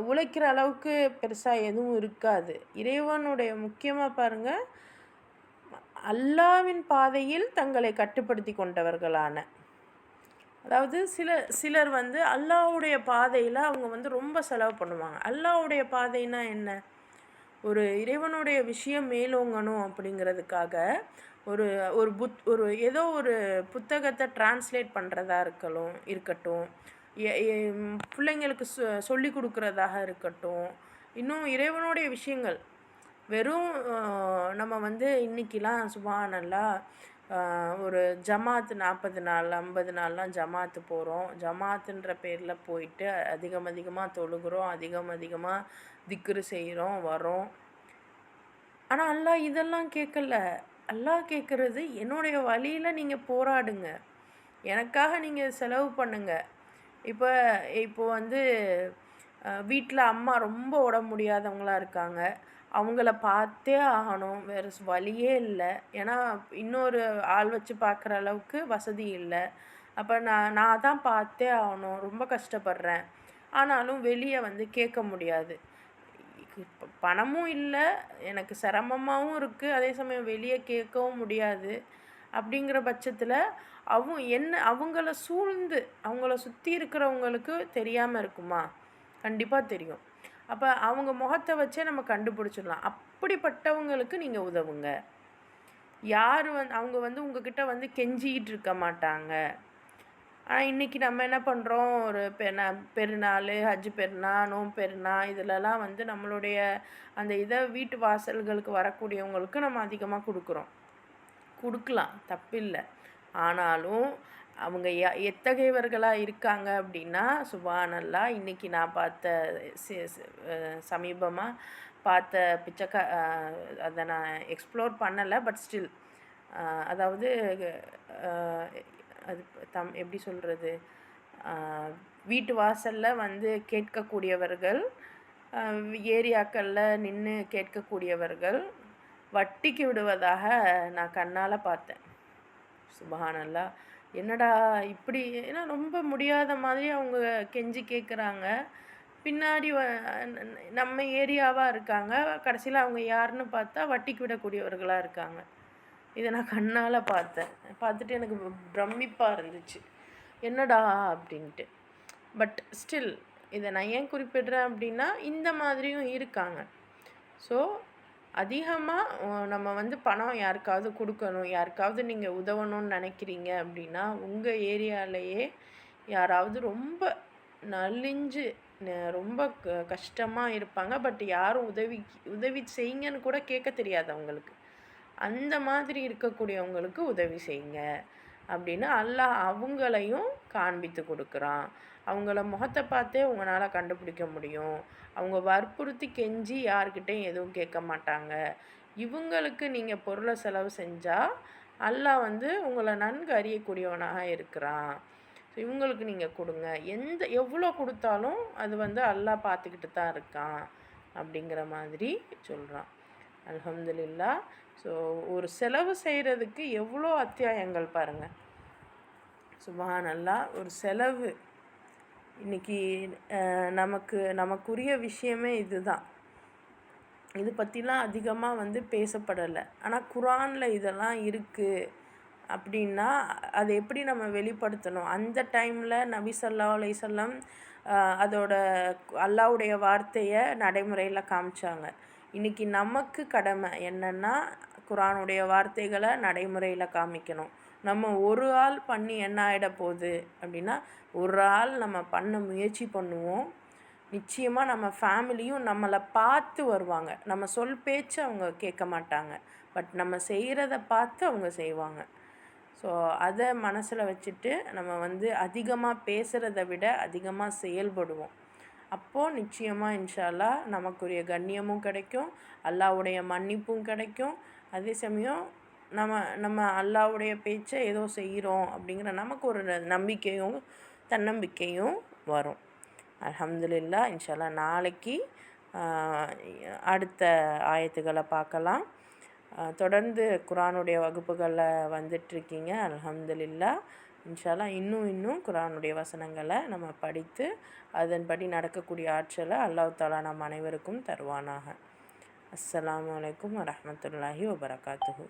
உழைக்கிற அளவுக்கு பெருசாக எதுவும் இருக்காது. இறைவனுடைய முக்கியமாக பாருங்கள், அல்லாவின் பாதையில் தங்களை கட்டுப்படுத்தி கொண்டவர்களான, அதாவது சிலர் வந்து அல்லாஹ்வுடைய பாதையில் அவங்க வந்து ரொம்ப செலவு பண்ணுவாங்க. அல்லாஹ்வுடைய பாதைனா என்ன? ஒரு இறைவனுடைய விஷயம் மேலோங்கணும் அப்படிங்கிறதுக்காக ஒரு ஏதோ ஒரு புத்தகத்தை டிரான்ஸ்லேட் பண்ணுறதா இருக்கட்டும், பிள்ளைங்களுக்கு சொல்லி கொடுக்குறதாக இருக்கட்டும், இன்னும் இறைவனுடைய விஷயங்கள். வெறும் நம்ம வந்து இன்றைக்கெலாம் சுப்ஹானல்லாஹ் ஒரு ஜமாத்து 40 நாள் 50 நாள்லாம் ஜமாத்து போகிறோம். ஜமாத்துன்ற பேரில் போயிட்டு அதிகமாக தொழுகிறோம், அதிகமாக திக்ரு செய்கிறோம், வரோம். ஆனால் அல்லாஹ் இதெல்லாம் கேட்கல. அல்லாஹ் கேட்குறது என்னுடைய வழியில் நீங்கள் போராடுங்க, எனக்காக நீங்கள் செலவு பண்ணுங்க. இப்போ வந்து வீட்டில் அம்மா ரொம்ப உடம்பு முடியாதவங்களா இருக்காங்க. அவங்கள பார்த்தே ஆகணும். வேறு வழியே இல்ல. ஏன்னா, இன்னொரு ஆள் வச்சு பார்க்குற அளவுக்கு வசதி இல்ல. அப்ப நான் நான் தான் பார்த்தே ஆகணும். ரொம்ப கஷ்டப்படுறேன். ஆனாலும் வெளிய வந்து கேட்க முடியாது. பணமும் இல்ல. எனக்கு சிரமமாவும் இருக்கு. அதே சமயம் வெளிய கேட்கவும் முடியாது. அப்படிங்கிற பட்சத்தில, அவங்கள சூழ்ந்து, அவங்கள சுத்தி இருக்கிறவங்களுக்கு தெரியாம இருக்குமா? கண்டிப்பா தெரியும். அப்ப அவங்க முகத்த வச்சே நம்ம கண்டுபிடிச்சிடலாம். அப்படிப்பட்டவங்களுக்கு நீங்க உதவுங்க. அவங்க வந்து உங்ககிட்ட வந்து கெஞ்சிக்கிட்டு இருக்க மாட்டாங்க. ஆனா, இன்னைக்கு நம்ம என்ன பண்றோம், ஒரு பெருநாளு, ஹஜ் பெருநாள், நோன்பு பெருநாள் இதுலலாம் வந்து நம்மளுடைய அந்த வீட்டு வாசல்களுக்கு வரக்கூடியவங்களுக்கு நம்ம அதிகமா குடுக்குறோம். குடுக்கலாம், தப்பில்ல. ஆனாலும் அவங்க எத்தகையவர்களா இருக்காங்க அப்படின்னா, சுப்ஹானல்லாஹ் இன்னைக்கு நான் பார்த்த சி சி அ சமீபமா பார்த்த அத நான் எக்ஸ்ப்ளோர் பண்ணல. பட் ஸ்டில் அதாவது அ அது எப்படி சொல்றது? அ வீட்டு வாசல்ல வந்து கேட்கக்கூடியவர்கள், அ ஏரியாக்கள்ல நின்னு கேட்கக்கூடியவர்கள், வட்டிக்கு விடுவதாக நான் கண்ணால பார்த்தேன். சுப்ஹானல்லாஹ்! என்னடா இப்படி ஏன்னா ரொம்ப முடியாத மாதிரி அவங்க கெஞ்சி கேட்குறாங்க. பின்னாடி நம்ம ஏரியாவா இருக்காங்க. கடைசியில அவங்க யாருன்னு பார்த்தா வட்டிக்கு விடக்கூடியவர்களா இருக்காங்க. இத நான் கண்ணால பார்த்தேன். பார்த்துட்டு எனக்கு பிரமிப்பா இருந்துச்சு. என்னடா அப்படின்ட்டு. பட் ஸ்டில் இத நான் ஏன் குறிப்பிடுறேன் அப்படின்னா, இந்த மாதிரியும் இருக்காங்க. ஸோ அதிகமா நம்ம வந்து பணம் யாருக்காவது குடுக்கணும், யாருக்காவது நீங்க உதவணும்னு நினைக்கிறீங்க அப்படின்னா, உங்க ஏரியாலயே யாராவது ரொம்ப நலிஞ்சு ரொம்ப கஷ்டமா இருப்பாங்க. பட் யாரும் உதவி செய்யுங்கன்னு கூட கேட்க தெரியாது அவங்களுக்கு. அந்த மாதிரி இருக்கக்கூடியவங்களுக்கு உதவி செய்யுங்க அப்படின்னு அல்லாஹ் அவங்களையும் காண்பித்து குடுக்குறான். அவங்கள முகத்த பார்த்தே உங்களால கண்டுபிடிக்க முடியும். அவங்க வற்புறுத்தி கெஞ்சி யார்கிட்டயும் எதுவும் கேட்க மாட்டாங்க. இவங்களுக்கு நீங்க பொருள செலவு செஞ்சா, அல்லாஹ் வந்து உங்கள நன்கு அறியக்கூடியவனாக இருக்கிறான். இவங்களுக்கு நீங்க குடுங்க. எவ்வளோ குடுத்தாலும் அது வந்து அல்லாஹ் பார்த்துக்கிட்டு தான் இருக்கான். அப்படிங்கிற மாதிரி சொல்றான். அல்ஹம்துலில்லாஹ். ஸோ ஒரு செலவு செய்றதுக்கு எவ்வளோ அத்தியாயங்கள் பாருங்க. சுப்ஹானல்லாஹ். ஒரு செலவு இன்னைக்கு நமக்குரிய விஷயமே இதுதான். இது பற்றிலாம் அதிகமாக வந்து பேசப்படலை. ஆனால் குர்ஆன்ல இதெல்லாம் இருக்குது அப்படின்னா, அதை எப்படி நம்ம வெளிப்படுத்தணும்? அந்த டைமில் நபி ஸல்லல்லாஹு அலைஹி வஸல்லம் அதோட அல்லாஹ்வுடைய வார்த்தையை நடைமுறையில் காமிச்சாங்க. இன்றைக்கி நமக்கு கடமை என்னென்னா, குர்ஆனுடைய வார்த்தைகளை நடைமுறையில் காமிக்கணும். நம்ம ஒரு ஆள் பண்ணி என்ன ஆகிட போகுது அப்படின்னா, ஒரு ஆள் நம்ம பண்ண முயற்சி பண்ணுவோம். நிச்சயமாக நம்ம ஃபேமிலியும் நம்மளை பார்த்து வருவாங்க. நம்ம சொல் பேச்சு அவங்க கேட்க மாட்டாங்க. பட் நம்ம செய்கிறத பார்த்து அவங்க செய்வாங்க. ஸோ அதை மனசில் வச்சுட்டு நம்ம வந்து அதிகமாக பேசுகிறத விட அதிகமாக செயல்படுவோம். அப்போது நிச்சயமாக இன்ஷா அல்லாஹ் நமக்குரிய கண்ணியமும் கிடைக்கும், அல்லாஹ்வுடைய மன்னிப்பும் கிடைக்கும். அதே சமயம் நம்ம அல்லாஹ்வுடைய பேச்சை ஏதோ செய்கிறோம் அப்படிங்கிற நமக்கு ஒரு நம்பிக்கையும் தன்னம்பிக்கையும் வரும். அல்ஹம்துலில்லாஹ். இன்ஷா அல்லாஹ் நாளைக்கு அடுத்த ஆயத்துக்களை பார்க்கலாம். தொடர்ந்து குர்ஆனுடைய வகுப்புகளில் வந்துட்டுருக்கீங்க. அல்ஹம்துலில்லாஹ். இன்ஷா அல்லாஹ் இன்னும் குர்ஆனுடைய வசனங்களை நம்ம படித்து அதன்படி நடக்கக்கூடிய ஆற்றலை அல்லாஹ் தஆலா நம் அனைவருக்கும் தருவானாக. அஸ்ஸலாமு அலைக்கும் வரஹ்மத்துல்லாஹி வபரகாத்துஹு.